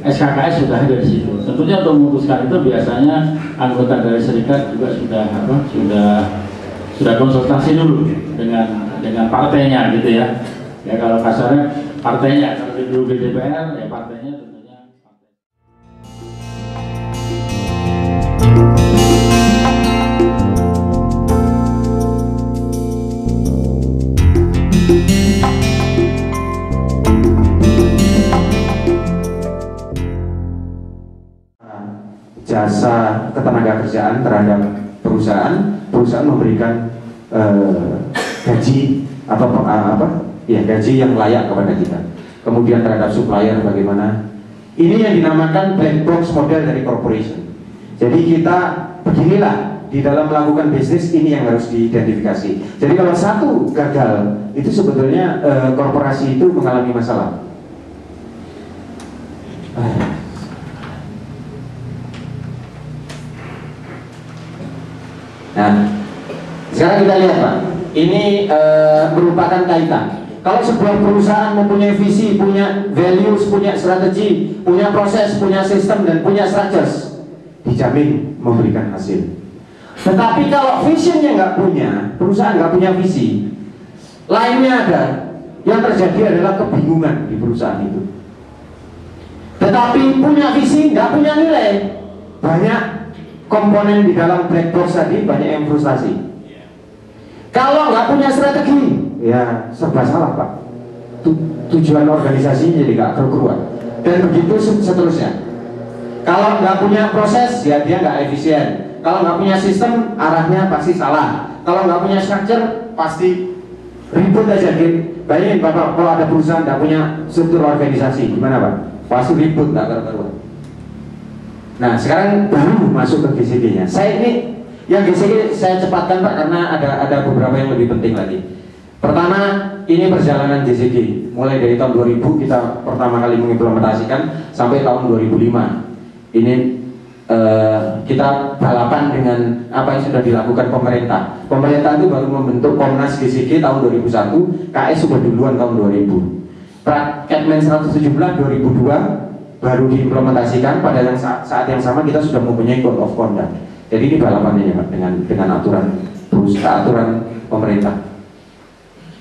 SKKS sudah ada di situ. Tentunya untuk memutuskan itu biasanya anggota dari serikat juga sudah konsultasi dulu dengan partainya gitu ya. Ya kalau kasarnya partainya, kalau dulu di DPR ya partainya tentunya. perusahaan memberikan gaji atau gaji yang layak kepada kita. Kemudian terhadap supplier bagaimana? Ini yang dinamakan black box model dari corporation. Jadi kita beginilah di dalam melakukan bisnis, ini yang harus diidentifikasi. Jadi kalau satu gagal, itu sebetulnya korporasi itu mengalami masalah. Nah, sekarang kita lihat Pak, ini merupakan kaitan. Kalau sebuah perusahaan mempunyai visi, punya values, punya strategi, punya proses, punya sistem, dan punya structures, dijamin memberikan hasil. Tetapi kalau visionnya nggak punya, perusahaan nggak punya visi, lainnya ada, yang terjadi adalah kebingungan di perusahaan itu. Tetapi punya visi, nggak punya nilai, banyak komponen di dalam black box tadi, banyak yang frustasi. Kalau nggak punya strategi, ya serba salah Pak. Tujuan organisasinya jadi nggak keruan. Dan begitu seterusnya. Kalau nggak punya proses, ya dia nggak efisien. Kalau nggak punya sistem, arahnya pasti salah. Kalau nggak punya structure, pasti ribut aja. Bayangin Bapak, kalau ada perusahaan nggak punya struktur organisasi, gimana Pak? Pasti ribut, nggak keruan. Nah sekarang baru masuk ke GCG-nya. Saya ini yang GCG saya cepatkan Pak, karena ada beberapa yang lebih penting lagi. Pertama, ini perjalanan GCG mulai dari tahun 2000 kita pertama kali mengimplementasikan sampai tahun 2005. Ini kita balapan dengan apa yang sudah dilakukan pemerintah. Pemerintah itu baru membentuk Komnas GCG tahun 2001, KS sudah duluan tahun 2000. Kepmen 117 2002 baru diimplementasikan. Pada saat yang sama kita sudah mempunyai Code of Conduct. Jadi ini balapannya ya Pak, dengan aturan pemerintah.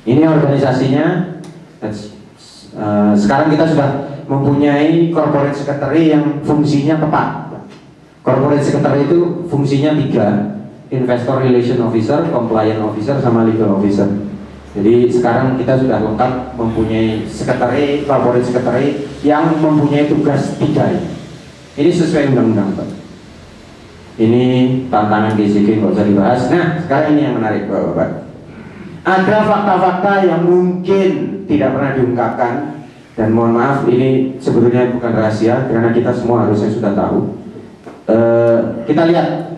Ini organisasinya. Sekarang kita sudah mempunyai corporate secretary yang fungsinya tepat. Corporate secretary itu fungsinya 3, investor relation officer, compliance officer, sama legal officer. Jadi sekarang kita sudah lengkap mempunyai secretary, corporate secretary yang mempunyai tugas 3 ini. Ini sesuai undang-undang Pak. Ini tantangan GCG, nggak usah dibahas. Nah sekarang ini yang menarik Bapak-Bapak. Ada fakta-fakta yang mungkin tidak pernah diungkapkan, dan mohon maaf ini sebetulnya bukan rahasia karena kita semua harusnya sudah tahu. Kita lihat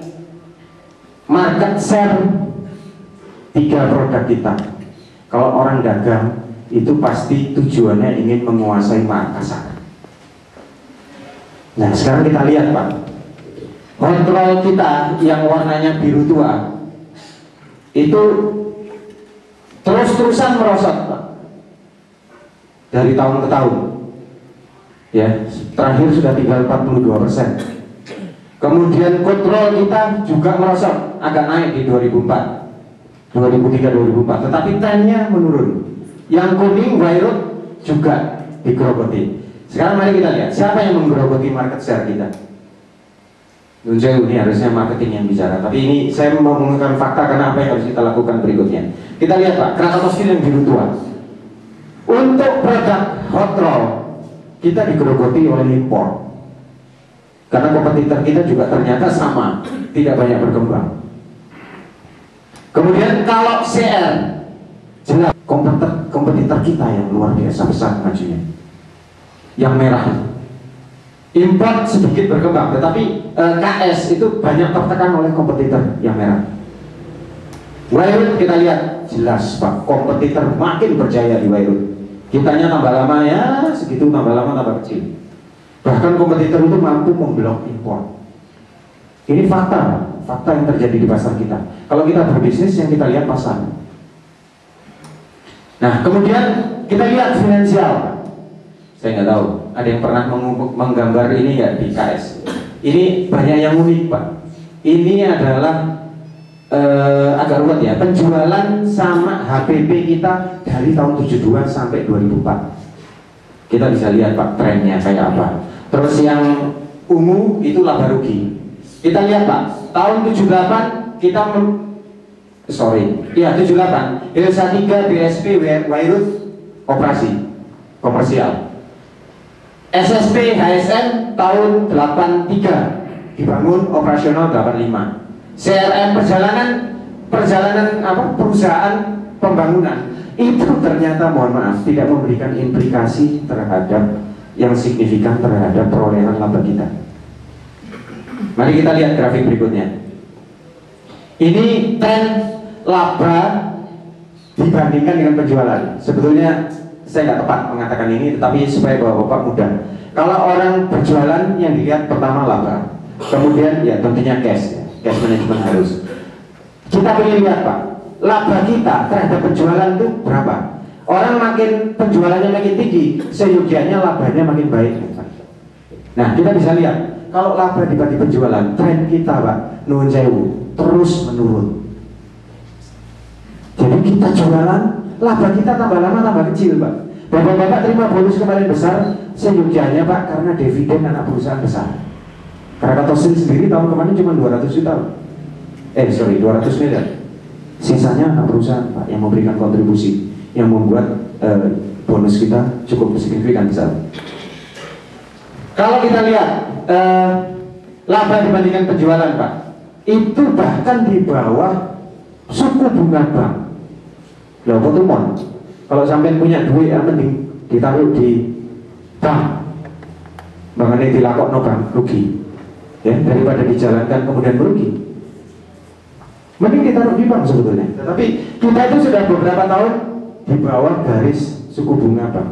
market share 3 produk kita. Kalau orang dagang itu pasti tujuannya ingin menguasai pasar. Nah sekarang kita lihat Pak, kontrol kita yang warnanya biru tua itu terus-terusan merosot Pak, dari tahun ke tahun. Ya, terakhir sudah tinggal 42%. Kemudian kontrol kita juga merosot, agak naik di 2003 2004, tetapi trennya menurun. Yang kuning Wairut juga digerogoti. Sekarang mari kita lihat siapa yang menggerogoti market share kita. Ini harusnya marketing yang bicara, tapi ini saya mau mengungkapkan fakta karena apa yang harus kita lakukan berikutnya. Kita lihat Pak, Krakatau Steel yang biru tua. Untuk produk hot roll kita digerogoti oleh impor, karena kompetitor kita juga ternyata sama, tidak banyak berkembang. Kemudian kalau CR, jelas kompetitor kita yang luar biasa besar majunya. Yang merah import sedikit berkembang, tetapi KS itu banyak tertekan oleh kompetitor yang merah. Wairut kita lihat jelas Pak, kompetitor makin berjaya di Wairut. Kitanya tambah lama ya segitu, tambah lama tambah kecil. Bahkan kompetitor itu mampu memblok impor. Ini fakta, fakta yang terjadi di pasar kita. Kalau kita berbisnis yang kita lihat pasar. Nah kemudian kita lihat finansial. Saya nggak tahu, ada yang pernah menggambar ini ya di KS. Ini banyak yang unik Pak. Ini adalah agak ruwet ya, penjualan sama HPP kita dari tahun 72 sampai 2004. Kita bisa lihat Pak trennya kayak apa. Terus yang ungu itu laba rugi. Kita lihat Pak, tahun 78 kita 78 Elsa 3 BSP Wairut operasi komersial. SSP HSN tahun 83 dibangun operasional 85. CRM perjalanan perjalanan perusahaan pembangunan itu ternyata, mohon maaf, tidak memberikan implikasi terhadap yang signifikan terhadap perolehan laba kita. Mari kita lihat grafik berikutnya. Ini tren laba dibandingkan dengan penjualan. Sebetulnya saya nggak tepat mengatakan ini, tetapi supaya Bapak mudah. Kalau orang berjualan yang dilihat pertama laba, kemudian ya tentunya cash management harus. Kita ingin lihat Pak, laba kita terhadap penjualan itu berapa? Orang makin penjualannya makin tinggi, seyogianya labanya makin baik. Nah, kita bisa lihat kalau laba dibanding penjualan, tren kita Pak, nuwun sewu, terus menurun. Jadi kita jualan, laba kita tambah lama tambah kecil Pak. Bapak-bapak terima bonus kemarin besar, seyogianya Pak, karena dividen anak perusahaan besar. Krakatau sendiri tahun kemarin cuma 200 juta. 200 miliar. Sisanya anak perusahaan Pak yang memberikan kontribusi, yang membuat bonus kita cukup signifikan besar. Kalau kita lihat laba dibandingkan penjualan Pak, itu bahkan di bawah suku bunga bank. Loh, kok tuh kalau sampai punya duit mending ditaruh di bank, makanya dilakok no bank rugi, ya, daripada dijalankan kemudian merugi. Mending ditaruh di bank sebetulnya. Tetapi kita itu sudah beberapa tahun di bawah garis suku bunga bank.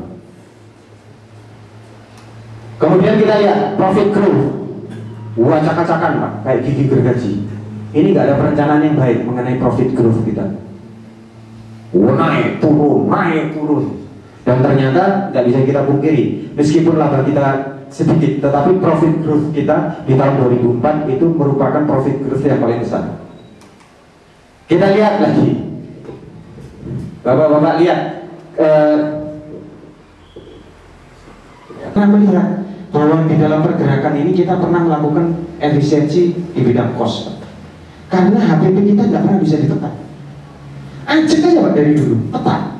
Kemudian kita lihat profit growth, acak-acakan Pak, kayak gigi gergaji. Ini nggak ada perencanaan yang baik mengenai profit growth kita. Naik turun, dan ternyata nggak bisa kita pungkiri, meskipun laba kita sedikit, tetapi profit growth kita di tahun 2004 itu merupakan profit growth yang paling besar. Kita lihat lagi, bapak-bapak lihat, melihat bahwa di dalam pergerakan ini kita pernah melakukan efisiensi di bidang cost, karena HPP kita nggak pernah bisa ditekan. Cek aja Pak dari dulu, peta.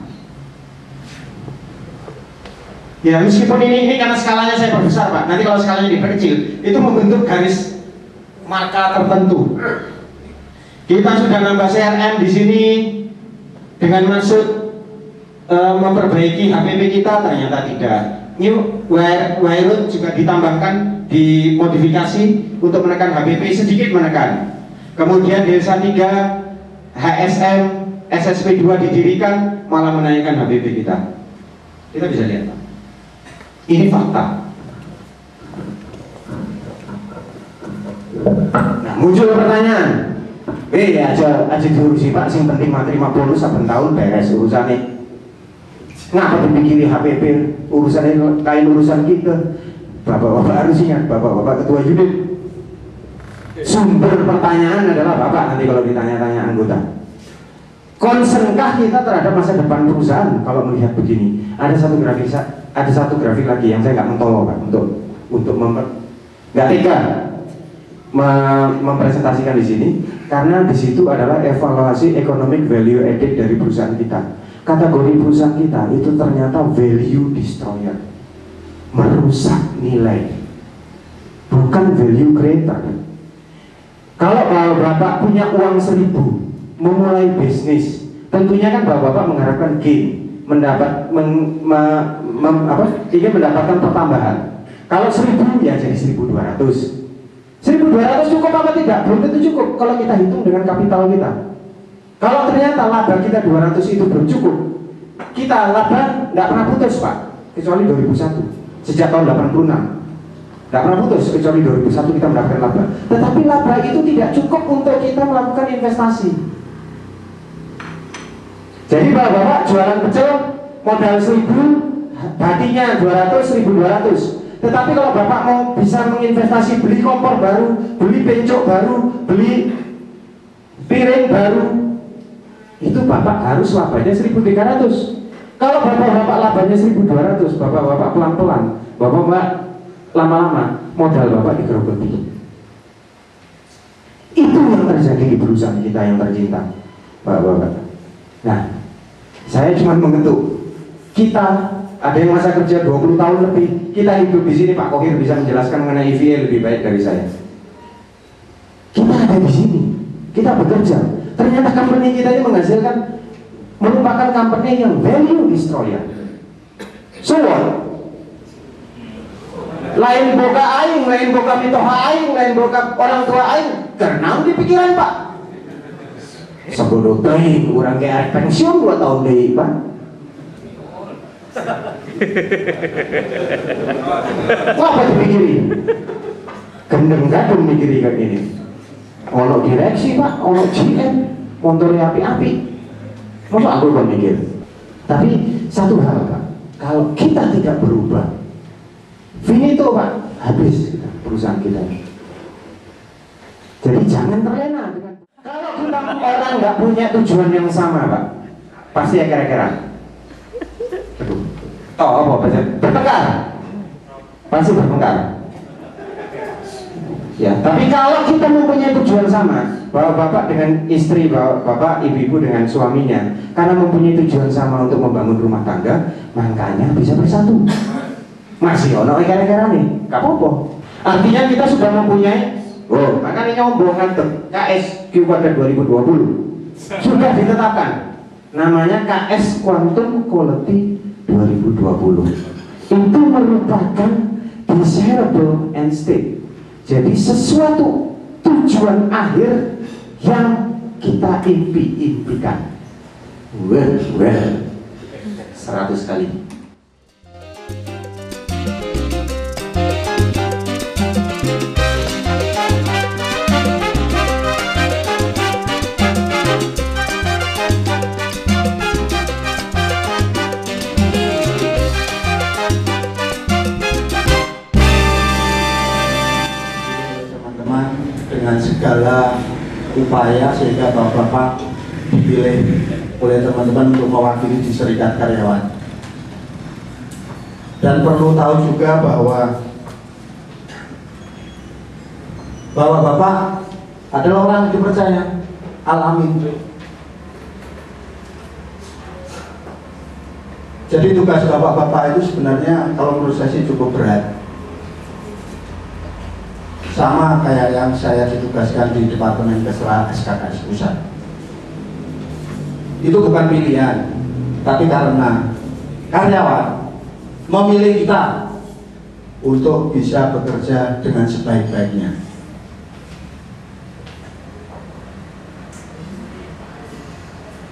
Ya meskipun ini karena skalanya saya perbesar Pak, nanti kalau skalanya diperkecil, itu membentuk garis marka tertentu. Kita sudah nambah CRM di sini dengan maksud memperbaiki HPP kita, ternyata tidak. New wire juga ditambahkan, dimodifikasi untuk menekan HPP, sedikit menekan. Kemudian Delta 3, HSM, SSP2 didirikan, malah menaikkan HPP kita. Kita bisa lihat Pak. Ini fakta. Nah, muncul pertanyaan, aja diurusi Pak, sing penting terima bonus saben tahun beres urusannya. Ngapa dipikirin HPP, urusannya kain urusan kita. Bapak-bapak harus ingat, bapak-bapak ketua unit, sumber pertanyaan adalah Bapak nanti kalau ditanya-tanya anggota. Konsernkah kita terhadap masa depan perusahaan kalau melihat begini? Ada satu grafik lagi yang saya nggak mentolo Pak, untuk nggak tega mempresentasikan di sini, karena di situ adalah evaluasi economic value added dari perusahaan kita. Kategori perusahaan kita itu ternyata value destroyer, merusak nilai, bukan value creator. Kalau Bapak punya uang 1.000 memulai bisnis, tentunya kan Bapak mengharapkan gain, ingin mendapatkan pertambahan. Kalau 1.000 ya jadi 1.200. 1.200 cukup apa tidak? Belum tentu cukup kalau kita hitung dengan kapital kita. Kalau ternyata laba kita 200 itu belum cukup, kita laba nggak pernah putus Pak, kecuali 2001. Sejak tahun 86 nggak pernah putus, kecuali 2001 kita mendapatkan laba. Tetapi laba itu tidak cukup untuk kita melakukan investasi. Jadi bapak jualan pecel modal 1.000, badinya 200, 1.200. Tetapi kalau bapak mau bisa menginvestasi, beli kompor baru, beli bencok baru, beli piring baru, itu bapak harus labanya 1.300. Kalau bapak labanya 1.200, bapak pelan-pelan, bapak lama-lama modal bapak digerogoti. Itu yang terjadi di perusahaan kita yang tercinta, bapak-bapak. Nah, saya cuma mengetuk. Kita ada yang masa kerja 20 tahun lebih, kita hidup di sini. Pak Kohir bisa menjelaskan mengenai EVA lebih baik dari saya. Kita ada di sini, kita bekerja. Ternyata company ini menghasilkan, merupakan company yang value destroyer. So what? Lain boga aing, lain boga mitoha aing, lain boga orang tua aing, karena di pikiran Pak. Sebodoh teh, orang kayak pensiun 2 tahun deh Pak. Apa dipikirin? Gendeng gadung mikirin kayak gini. Ono direksi Pak, ono GM, motornya api-api. Masa aku kan mikir. Tapi satu hal Pak, kalau kita tidak berubah, finito Pak, habis kita, perusahaan kita. Jadi jangan terlena dengan. Kalau kita orang nggak punya tujuan yang sama Pak, pasti ya kira-kira. Aduh, toh apa bahasa? Bertengkar, pasti bertengkar. Ya, tapi kalau kita mempunyai tujuan sama, bahwa bapak dengan istri, bahwa bapak ibu-ibu dengan suaminya, karena mempunyai tujuan sama untuk membangun rumah tangga, makanya bisa bersatu. Masih ono kira-kira nih, gak apa-apa. Artinya kita sudah mempunyai, oh, makanya nyombongan KSQ pada 2020 sudah ditetapkan. Namanya KS Quantum Quality 2020. Itu merupakan desirable end state. Jadi sesuatu tujuan akhir yang kita impikan. Well, 100 kali. Dengan segala upaya sehingga bapak-bapak dipilih oleh teman-teman untuk mewakili di Serikat Karyawan. Dan perlu tahu juga bahwa bapak adalah orang yang dipercaya, alamin. Jadi tugas bapak-bapak itu sebenarnya kalau menurut saya sih cukup berat. Sama kayak yang saya ditugaskan di Departemen Kesra SKKS Pusat. Itu bukan pilihan, tapi karena karyawan memilih kita untuk bisa bekerja dengan sebaik-baiknya.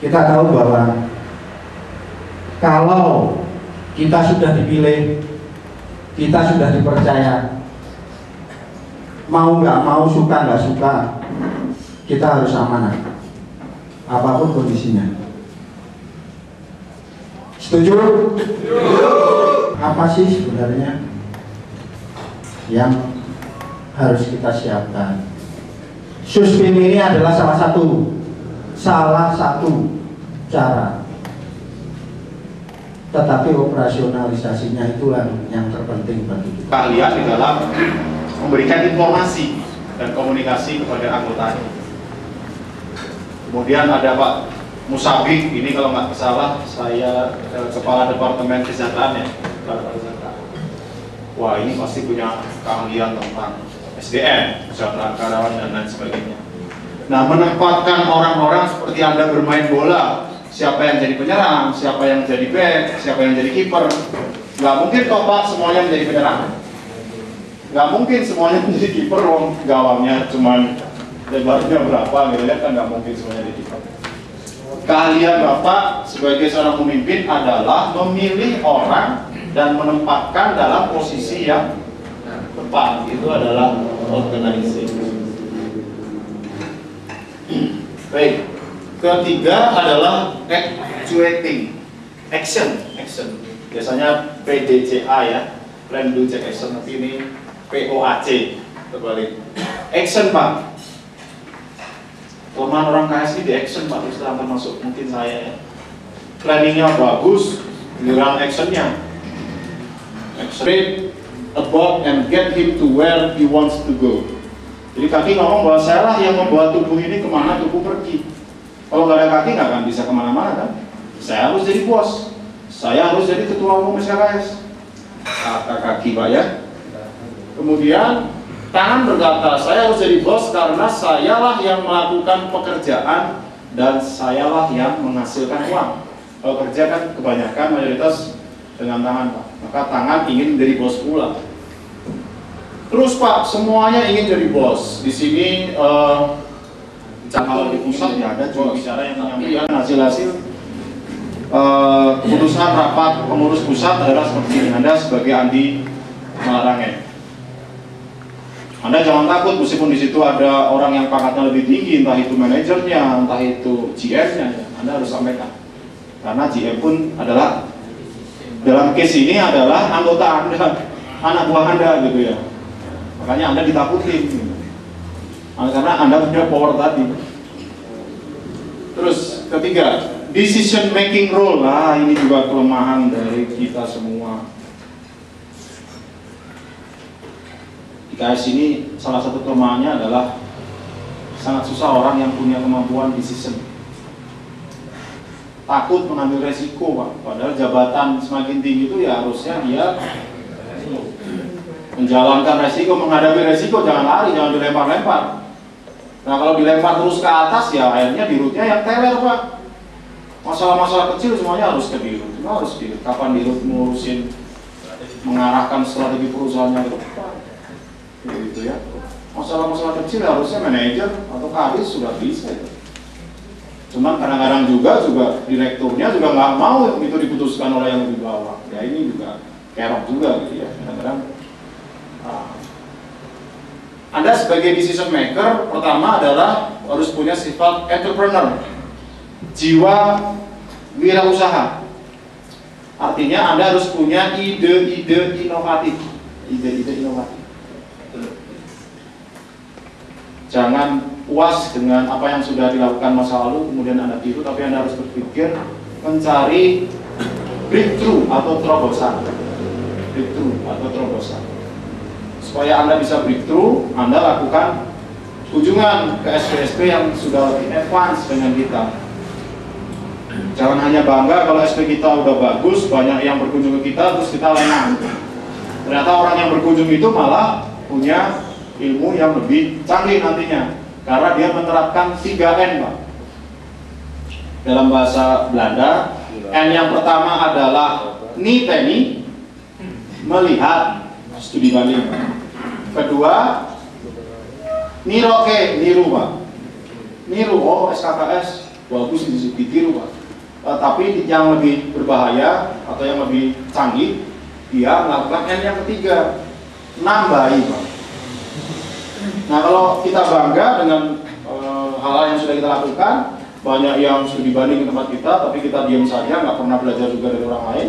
Kita tahu bahwa kalau kita sudah dipilih, kita sudah dipercaya, mau nggak mau, suka nggak suka, kita harus amanah apapun kondisinya. Setuju? Apa sih sebenarnya yang harus kita siapkan? Suspim ini adalah salah satu cara, tetapi operasionalisasinya itulah yang terpenting bagi kita. Keahlian di dalam memberikan informasi dan komunikasi kepada anggotanya. Kemudian ada Pak Musabik, ini kalau nggak salah saya Kepala Departemen Kesejahteraan ya. Wah, ini pasti punya keahlian tentang SDM, kesejahteraan karyawan dan lain sebagainya. Nah, menempatkan orang-orang seperti Anda bermain bola, siapa yang jadi penyerang, siapa yang jadi back, siapa yang jadi kiper. Nggak mungkin kok Pak semuanya menjadi penyerang. Nggak mungkin semuanya menjadi kiper, gawangnya cuman lebarnya berapa gitu ya, kan nggak mungkin semuanya jadi kiper. Keahlian Bapak sebagai seorang pemimpin adalah memilih orang dan menempatkan dalam posisi yang tepat. Itu adalah organizing. Baik, ketiga adalah actuating, action. Biasanya PDCA ya, plan do check action, tapi ini POAC terbalik. Action Pak. Kelemahan orang KSI di action Pak, terus termasuk mungkin saya ya. Planningnya bagus, giliran actionnya. Straight about and get him to where he wants to go. Jadi kaki ngomong bahwa saya lah yang membawa tubuh ini kemana tubuh pergi. Kalau nggak ada kaki nggak akan bisa kemana-mana kan. Saya harus jadi bos, saya harus jadi ketua umum SKKS. Kata kaki Pak ya. Kemudian tangan berkata, saya harus jadi bos karena sayalah yang melakukan pekerjaan dan sayalah yang menghasilkan uang. Kalau kerja kan kebanyakan mayoritas dengan tangan, Pak. Maka tangan ingin menjadi bos pula. Terus Pak, semuanya ingin jadi bos. Di sini kalau di pusat ya ada cuma bicara yang menyampaikan hasil-hasil keputusan rapat pengurus pusat adalah seperti ini. Anda sebagai Andi Malarangeng, Anda jangan takut meskipun di situ ada orang yang pangkatnya lebih tinggi, entah itu manajernya, entah itu GM-nya, Anda harus sampaikan. Karena GM pun adalah dalam case ini adalah anggota Anda, anak buah Anda gitu ya. Makanya Anda ditakutin gitu. Karena Anda punya power tadi. Terus ketiga, decision making role. Nah, ini juga kelemahan dari kita semua. Di KS ini salah satu kelemahannya adalah sangat susah orang yang punya kemampuan decision. Takut mengambil resiko, Pak. Padahal jabatan semakin tinggi itu ya harusnya dia menjalankan resiko, menghadapi resiko, jangan lari, jangan dilempar-lempar. Nah kalau dilempar terus ke atas ya akhirnya dirutnya yang teler, Pak. Masalah-masalah kecil semuanya harus ke dirut. Cuma harus dirut. Kapan dirut ngurusin mengarahkan strategi perusahaannya ke depan, gitu ya. Masalah-masalah kecil harusnya manajer atau kadis sudah bisa. Cuman kadang-kadang juga direkturnya juga nggak mau itu diputuskan oleh yang di bawah. Ya ini juga kerok juga gitu ya. Kadang-kadang Anda sebagai decision maker pertama adalah harus punya sifat entrepreneur, jiwa wirausaha. Artinya Anda harus punya ide-ide inovatif, Jangan puas dengan apa yang sudah dilakukan masa lalu kemudian Anda tiru, tapi Anda harus berpikir mencari breakthrough atau terobosan. Supaya Anda bisa breakthrough, Anda lakukan kunjungan ke SP-SP yang sudah lebih advance dengan kita. Jangan hanya bangga kalau SP kita udah bagus, banyak yang berkunjung ke kita, terus kita lengah. Ternyata orang yang berkunjung itu malah punya ilmu yang lebih canggih nantinya, karena dia menerapkan 3N, Pak. Dalam bahasa Belanda, N yang pertama adalah niteni, melihat, studi banding. Kedua, niroke, niru, Pak. Niru, oh SKKS bagus ditiru, Pak. Tapi yang lebih berbahaya atau yang lebih canggih, dia melakukan N yang ketiga, nambahi, Pak. Nah kalau kita bangga dengan hal-hal yang sudah kita lakukan, banyak yang studi banding ke tempat kita, tapi kita diam saja, nggak pernah belajar juga dari orang lain.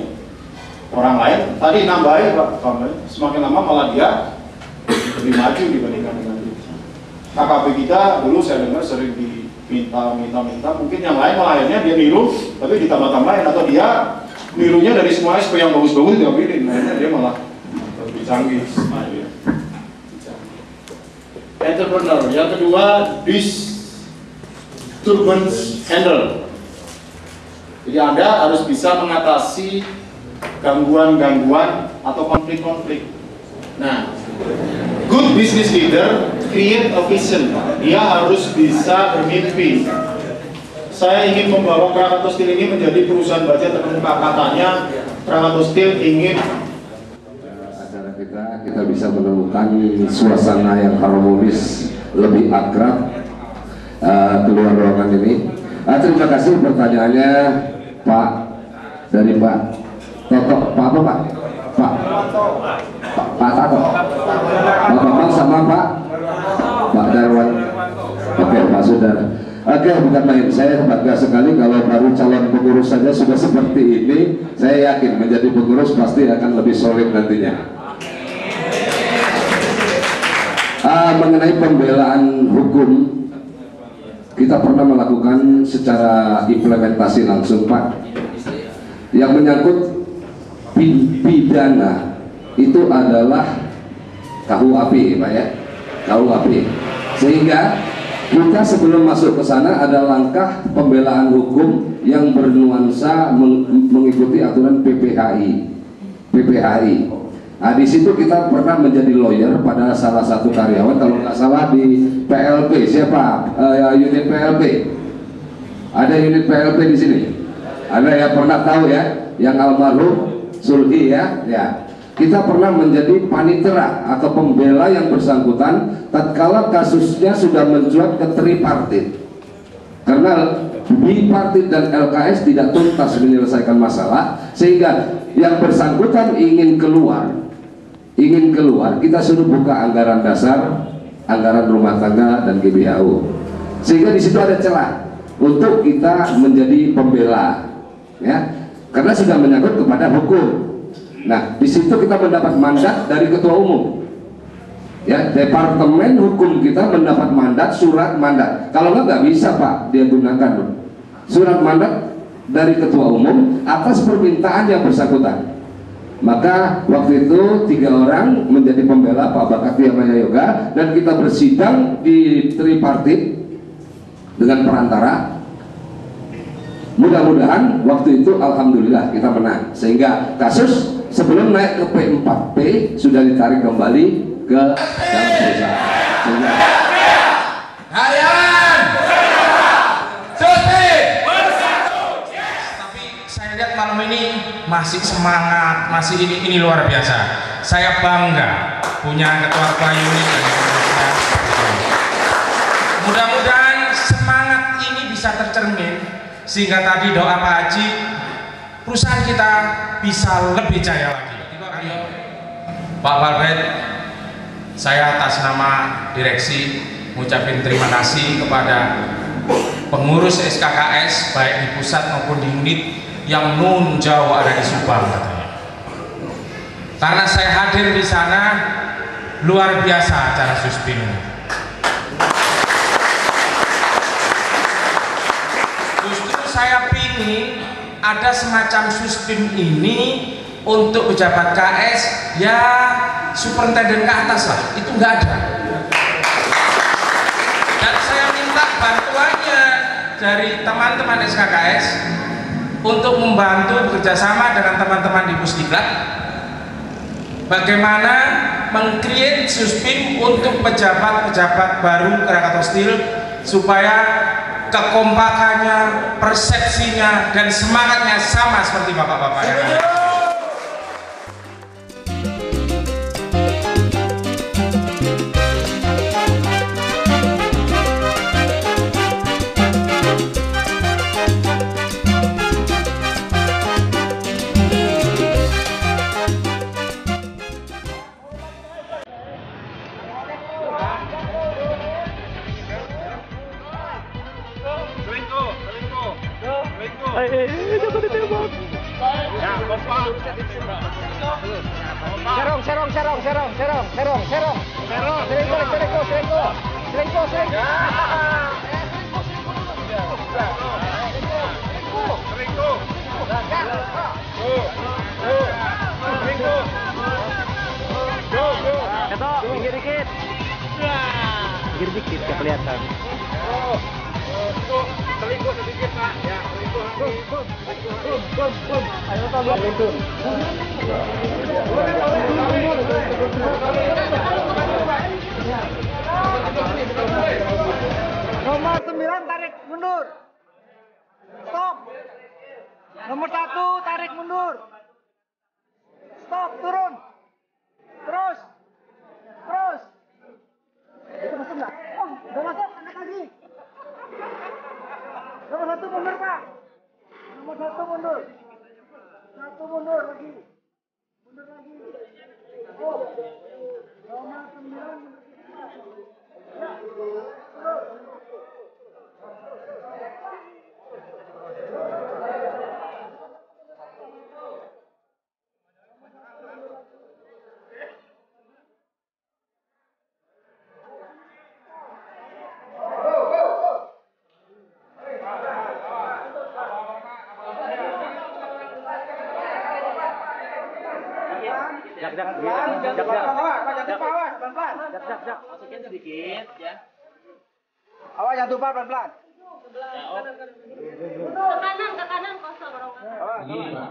Tadi nambahin, Pak, semakin lama malah dia lebih maju dibandingkan dengan kita. KKP kita dulu saya dengar sering diminta, mungkin yang lain malah akhirnya dia niru, tapi ditambah-tambahin, atau dia nirunya dari semua SP yang bagus-bagus dia pilih, akhirnya dia malah lebih canggih. Entrepreneur. Yang kedua, disturbance handle. Jadi Anda harus bisa mengatasi gangguan-gangguan atau konflik-konflik. Nah, good business leader create a vision. Dia harus bisa bermimpi. Saya ingin membawa Krakatau Steel ini menjadi perusahaan baja terkemuka. Katanya Krakatau Steel ingin kita bisa menemukan suasana yang harmonis, lebih akrab keluar ruangan ini. Terima kasih pertanyaannya Pak, dari Pak Toto, Pak apa Pak? Pak Tato, Pak Bambang sama Pak Darwan. Oke, Pak Saudara. Oke, bukan main. Saya bangga sekali kalau baru calon pengurus saja sudah seperti ini. Saya yakin menjadi pengurus pasti akan lebih solid nantinya. Mengenai pembelaan hukum, kita pernah melakukan secara implementasi langsung, Pak. Yang menyangkut pidana itu adalah KUHP, Pak ya, KUHP. Sehingga kita sebelum masuk ke sana ada langkah pembelaan hukum yang bernuansa mengikuti aturan PPHI. Nah, di situ kita pernah menjadi lawyer pada salah satu karyawan, kalau nggak salah di PLP, siapa? Unit PLP. Ada unit PLP di sini. Ada yang pernah tahu ya, yang almarhum Sulhi ya. Kita pernah menjadi panitera atau pembela yang bersangkutan tatkala kasusnya sudah mencuat ke tripartit. Karena bipartit dan LKS tidak tuntas menyelesaikan masalah, sehingga yang bersangkutan ingin keluar, kita suruh buka anggaran dasar, anggaran rumah tangga dan GBHU, sehingga di situ ada celah untuk kita menjadi pembela, ya, karena sudah menyangkut kepada hukum. Nah, di situ kita mendapat mandat dari ketua umum. Ya, departemen hukum kita mendapat mandat, surat mandat. Kalau nggak bisa Pak, dia gunakan surat mandat dari ketua umum atas permintaan yang bersangkutan. Maka waktu itu 3 orang menjadi pembela Pak Bakati Maya Yoga, dan kita bersidang di tripartit dengan perantara. Mudah-mudahan waktu itu alhamdulillah kita menang, sehingga kasus sebelum naik ke P4P sudah ditarik kembali ke dalam perusahaan. Karyawan cuti. Tapi saya lihat malam ini masih semangat, masih ini luar biasa. Saya bangga punya ketua unit dan seterusnya. Mudah-mudahan semangat ini bisa tercermin, sehingga tadi doa Pak Haji, perusahaan kita bisa lebih jaya lagi. Pak Balbet, saya atas nama direksi mengucapkan terima kasih kepada pengurus SKKS baik di pusat maupun di unit yang nun jauh ada di Subang katanya. Karena saya hadir di sana, luar biasa acara Suspin ini. Justru saya pingin ada semacam Suspin ini untuk pejabat KS, ya superintenden ke atas lah, itu nggak ada. Dan saya minta bantuannya dari teman-teman SKKS untuk membantu bekerjasama dengan teman-teman di Pusdiklat bagaimana meng-create Suspin untuk pejabat-pejabat baru Krakatau Steel, supaya kekompakannya, persepsinya, dan semangatnya sama seperti bapak-bapak yang ada. Pinggir dikit ya kelihatan. Selingkuh sedikit Pak, ya selingkuh. Ayo tambah itu. Nomor 9 tarik mundur. Stop. Nomor 1 tarik mundur. Stop, turun. Terus. Itu masuk enggak? Oh, udah masuk, angkat lagi. Nomor 1 mundur, Pak. Nomor 1 mundur. 1 mundur lagi. Mundur lagi. Oh. Nomor 9 mundur. Ya. Terus. Jak. Masukin sedikit ya. Awas yang tumpah pelan-pelan. Ke kanan kosong. Begini Pak,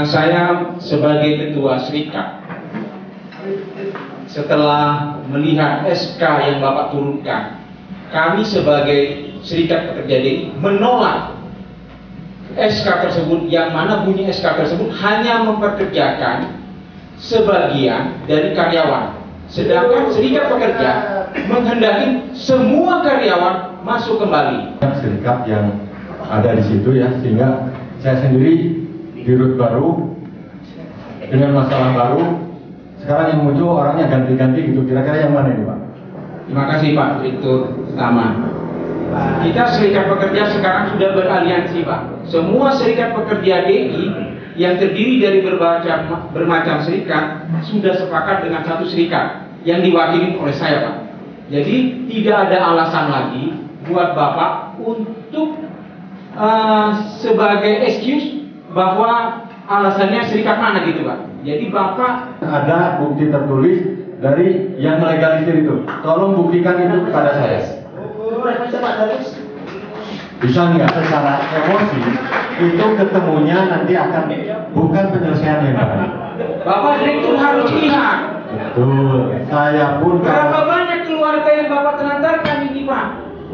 saya sebagai ketua serikat, setelah melihat SK yang Bapak turunkan, kami sebagai Serikat Pekerja DI menolak SK tersebut, yang mana bunyi SK tersebut hanya memperkerjakan sebagian dari karyawan, sedangkan Serikat Pekerja menghendaki semua karyawan masuk kembali. Serikat yang ada di situ ya, sehingga saya sendiri dirut baru dengan masalah baru. Sekarang yang muncul orangnya ganti-ganti gitu. Kira-kira yang mana ini, Pak? Terima kasih Pak Direktur Utama. Kita Serikat Pekerja sekarang sudah beraliansi Pak. Semua Serikat Pekerja DI yang terdiri dari bermacam serikat sudah sepakat dengan satu serikat yang diwakili oleh saya Pak. Jadi tidak ada alasan lagi buat Bapak untuk sebagai excuse bahwa alasannya serikat mana gitu Pak. Jadi Bapak ada bukti tertulis dari yang melegalisir itu. Tolong buktikan itu kepada saya. Bisa nggak secara emosi itu ketemunya nanti akan bukan penyelesaian yang baik. Bapak Direktur harus lihat. Betul. Saya pun berapa banyak keluarga yang Bapak telantarkan ini Pak.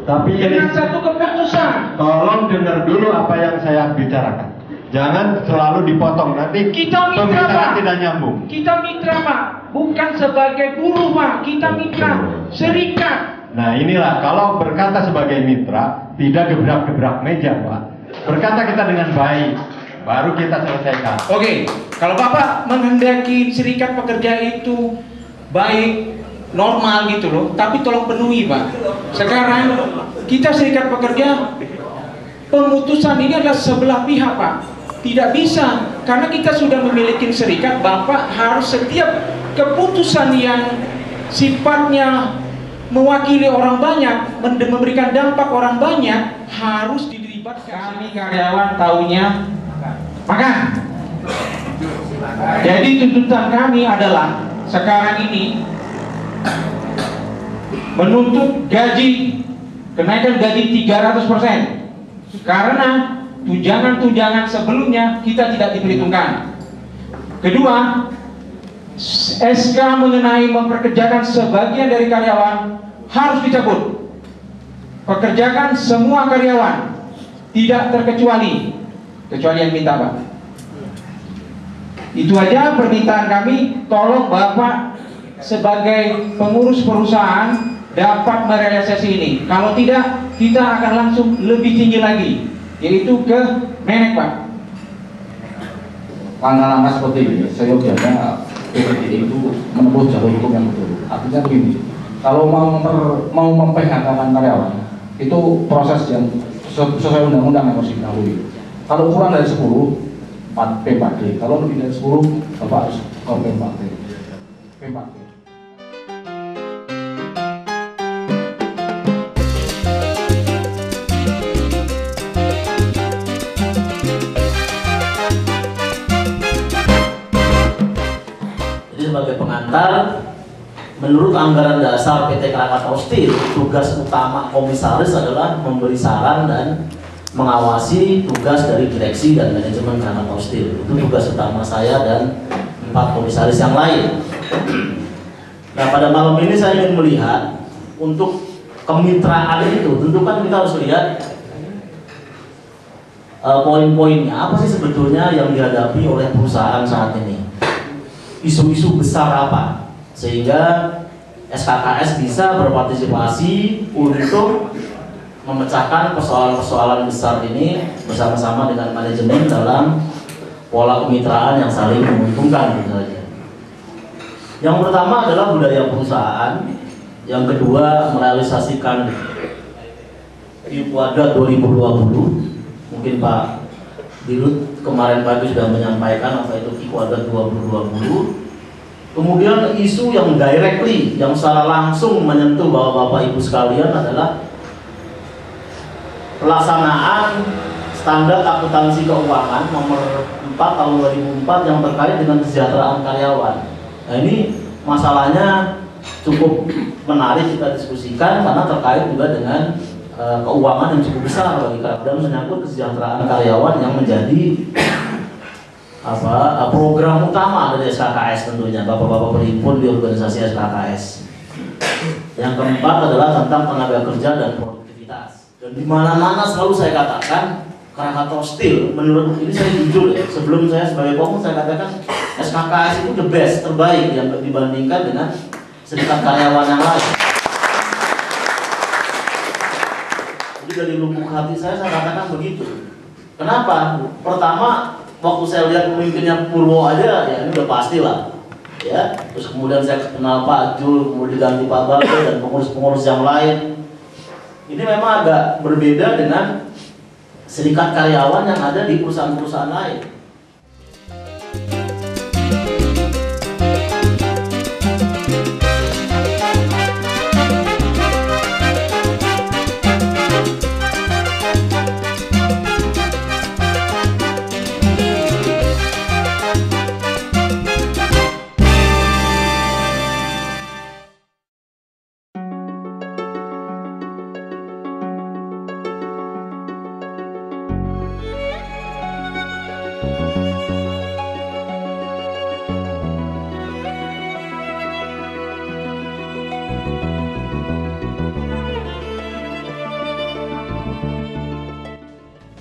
Tapi dengan satu keputusan. Tolong dengar dulu apa yang saya bicarakan. Jangan selalu dipotong, nanti kita mitra Pak, tidak nyambung. Kita mitra Pak, bukan sebagai buruh Pak, kita mitra serikat. Nah inilah, kalau berkata sebagai mitra, tidak gebrak-gebrak meja Pak. Berkata kita dengan baik, baru kita selesaikan. Oke, kalau Bapak menghendaki Serikat Pekerja itu baik, normal gitu loh, tapi tolong penuhi Pak. Sekarang kita Serikat Pekerja, pemutusan ini adalah sebelah pihak Pak. Tidak bisa, karena kita sudah memiliki serikat. Bapak harus setiap keputusan yang sifatnya mewakili orang banyak, memberikan dampak orang banyak, harus dilibatkan. Kami karyawan taunya makan. Jadi tuntutan kami adalah sekarang ini menuntut gaji, kenaikan gaji 300%, karena tunjangan-tunjangan sebelumnya kita tidak diperhitungkan. Kedua, SK mengenai memperkerjakan sebagian dari karyawan harus dicabut. Pekerjakan semua karyawan, tidak terkecuali, kecuali yang minta Pak. Itu aja permintaan kami. Tolong Bapak sebagai pengurus perusahaan dapat merealisasi ini. Kalau tidak, kita akan langsung lebih tinggi lagi, yaitu ke Menek Pak. Langkah-langkah seperti ini seyogianya PPDI itu menempuh jalur hukum yang betul. Artinya begini, kalau mau memphk-kan karyawan itu proses yang sesuai undang-undang yang harus diketahui. Kalau kurang dari 10, P4D. Kalau lebih dari 10, Bapak harus ke P4D. P4D. Sebagai pengantar, menurut anggaran dasar PT Krakatau Steel, tugas utama komisaris adalah memberi saran dan mengawasi tugas dari direksi dan manajemen Krakatau Steel. Itu tugas utama saya dan 4 komisaris yang lain. Nah, pada malam ini saya ingin melihat untuk kemitraan itu, tentu kan kita harus lihat poin-poinnya. Apa sih sebetulnya yang dihadapi oleh perusahaan saat ini? Isu-isu besar apa sehingga SKKS bisa berpartisipasi untuk memecahkan persoalan-persoalan besar ini bersama-sama dengan manajemen dalam pola kemitraan yang saling menguntungkan misalnya. Yang pertama adalah budaya perusahaan, yang kedua merealisasikan Pilkada 2020. Mungkin Pak Dirut kemarin pagi sudah menyampaikan apa itu Pilkada 2020. Kemudian isu yang directly, yang secara langsung menyentuh Bapak Ibu sekalian adalah pelaksanaan standar akuntansi keuangan nomor 4 tahun 2004 yang terkait dengan kesejahteraan karyawan. Nah, ini masalahnya cukup menarik kita diskusikan karena terkait juga dengan keuangan yang cukup besar bagi karyawan dan menyangkut kesejahteraan karyawan yang menjadi program utama dari SKKS tentunya, Bapak-bapak berhimpun di organisasi SKKS. Yang keempat adalah tentang tenaga kerja dan produktivitas. Dan di mana-mana selalu saya katakan Krakatau Steel, menurut ini saya jujur ya, sebelum saya sebagai Komun saya katakan SKKS itu the best, terbaik yang dibandingkan dengan serikat karyawan yang lain. Jadi dari lubuk hati saya katakan begitu. Kenapa? Pertama, waktu saya lihat pemimpinnya Purwo aja, ya ini udah pasti lah. Ya, terus kemudian saya kenal Pak Jul, kemudian diganti Pak Balde dan pengurus-pengurus yang lain. Ini memang agak berbeda dengan serikat karyawan yang ada di perusahaan-perusahaan lain.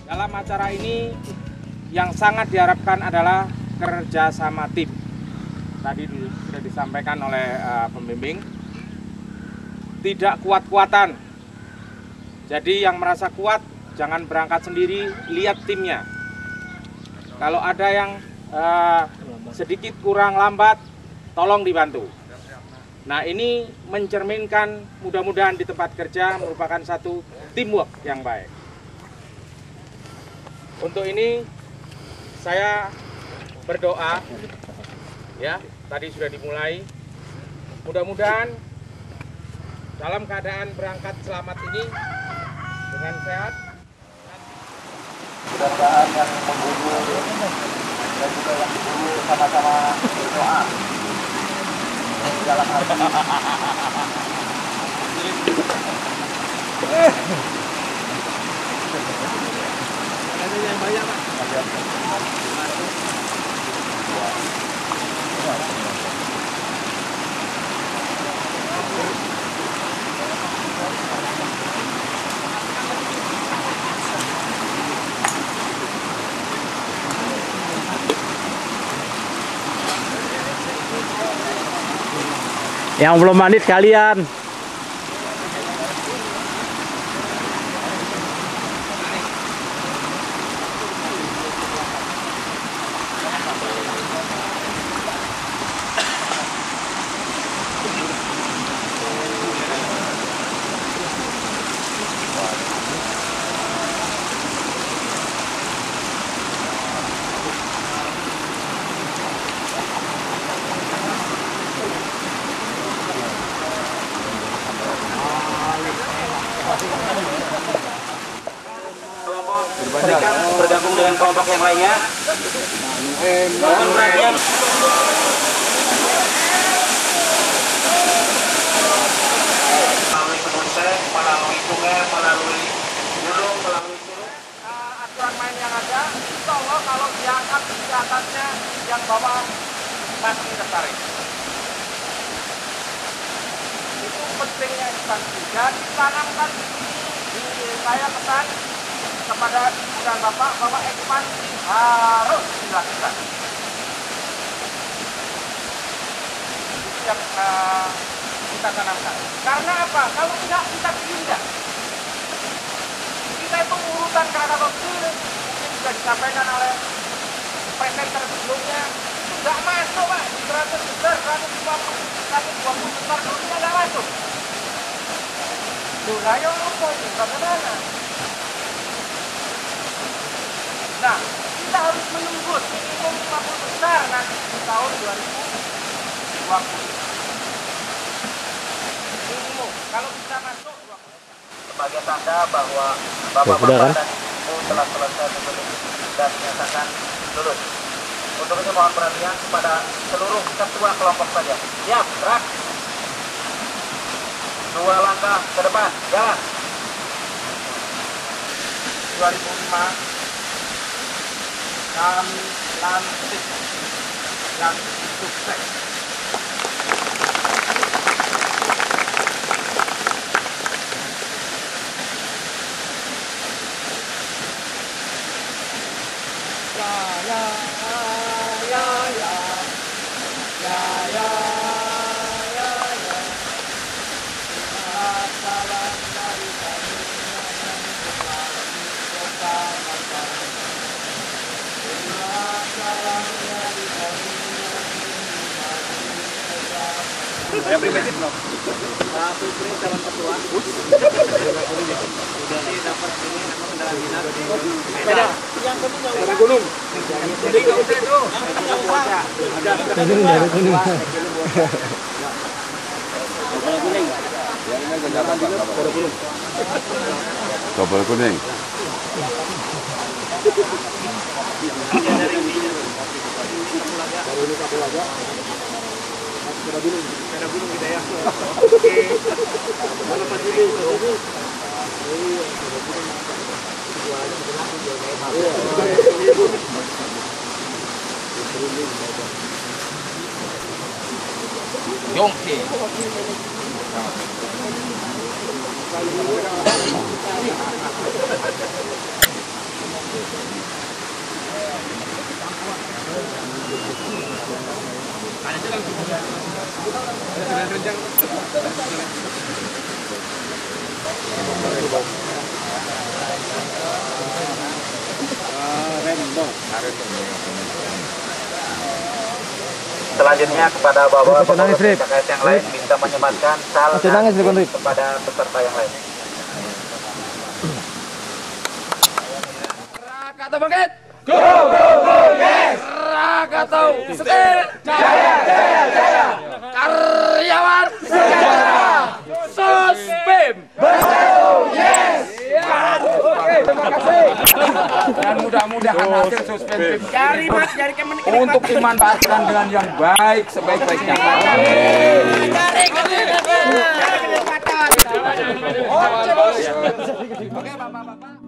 Dalam acara ini yang sangat diharapkan adalah kerjasama tim. Tadi sudah disampaikan oleh pembimbing, tidak kuat-kuatan. Jadi yang merasa kuat jangan berangkat sendiri, lihat timnya. Kalau ada yang sedikit kurang lambat, tolong dibantu. Nah, ini mencerminkan mudah-mudahan di tempat kerja merupakan satu teamwork yang baik. Untuk ini saya berdoa, ya tadi sudah dimulai. Mudah-mudahan dalam keadaan berangkat selamat ini dengan sehat. Mudah-mudahan yang membunuh dan juga yang dibunuh sama-sama berdoa dalam hati. Yang banyak, Pak. Yang belum mandi sekalian. Mereka bergabung dengan kelompok yang lainnya. Mohon perhatian. Melalui konsep, melalui sungai, melalui gunung, melalui curug. Aturan main yang ada, insya Allah kalau diangkat di atasnya yang bawah pasti tertarik. Itu pentingnya ekspansi. Dan ditanamkan di sini, saya pesan kepada ibu dan bapak bahwa ekspansi harus dilakukan. Itu yang kita tanamkan. Karena apa? Kalau tidak kita pindah. Kita itu urutan Krakatau Steel mungkin sudah disampaikan oleh presenter sebelumnya, itu nggak masuk, Pak. 100 besar, 120 besar itu nggak masuk. Loh, ayo apa itu? Bagaimana? Nah, kita harus menunggu minimum 50 besar nanti di tahun 2020. Minimum, kalau bisa masuk 20. Sebagai tanda bahwa bapak-bapak dan ibu telah selesai memiliki dan dinyatakan lulus. Untuk itu mohon perhatian kepada seluruh ketua kelompok saja. Siap, gerak. 2 langkah ke depan, jalan. 2005 kami lantik dan sukses. Saya pribadi belum. Pak Supri calon ketua. Udah nih dapat ini nama kendaraan dinas. Beda. Yang kedua dari gunung. Jadi nggak usah itu. Ada dari gunung. Kapal kuning. Yang ini kegiatan kapal kuning. Kapal kuning. Dari ini Kapulaga. Sepeda gunung kita ya. Oke. Mana Pak Juli? Yongki. Selanjutnya kepada bapak-bapak PKS yang lain bisa menyematkan saldo kepada peserta yang lain. Kata bangkit. Go go go yes. Rakatau setir. Jaya jaya jaya. Karyawan sejahtera. Sospim. Bersatu yes. Oke, terima kasih. Dan mudah-mudahan hasil Sospim untuk dimanfaatkan dengan yang baik sebaik-baiknya. Oke, Bapak-bapak.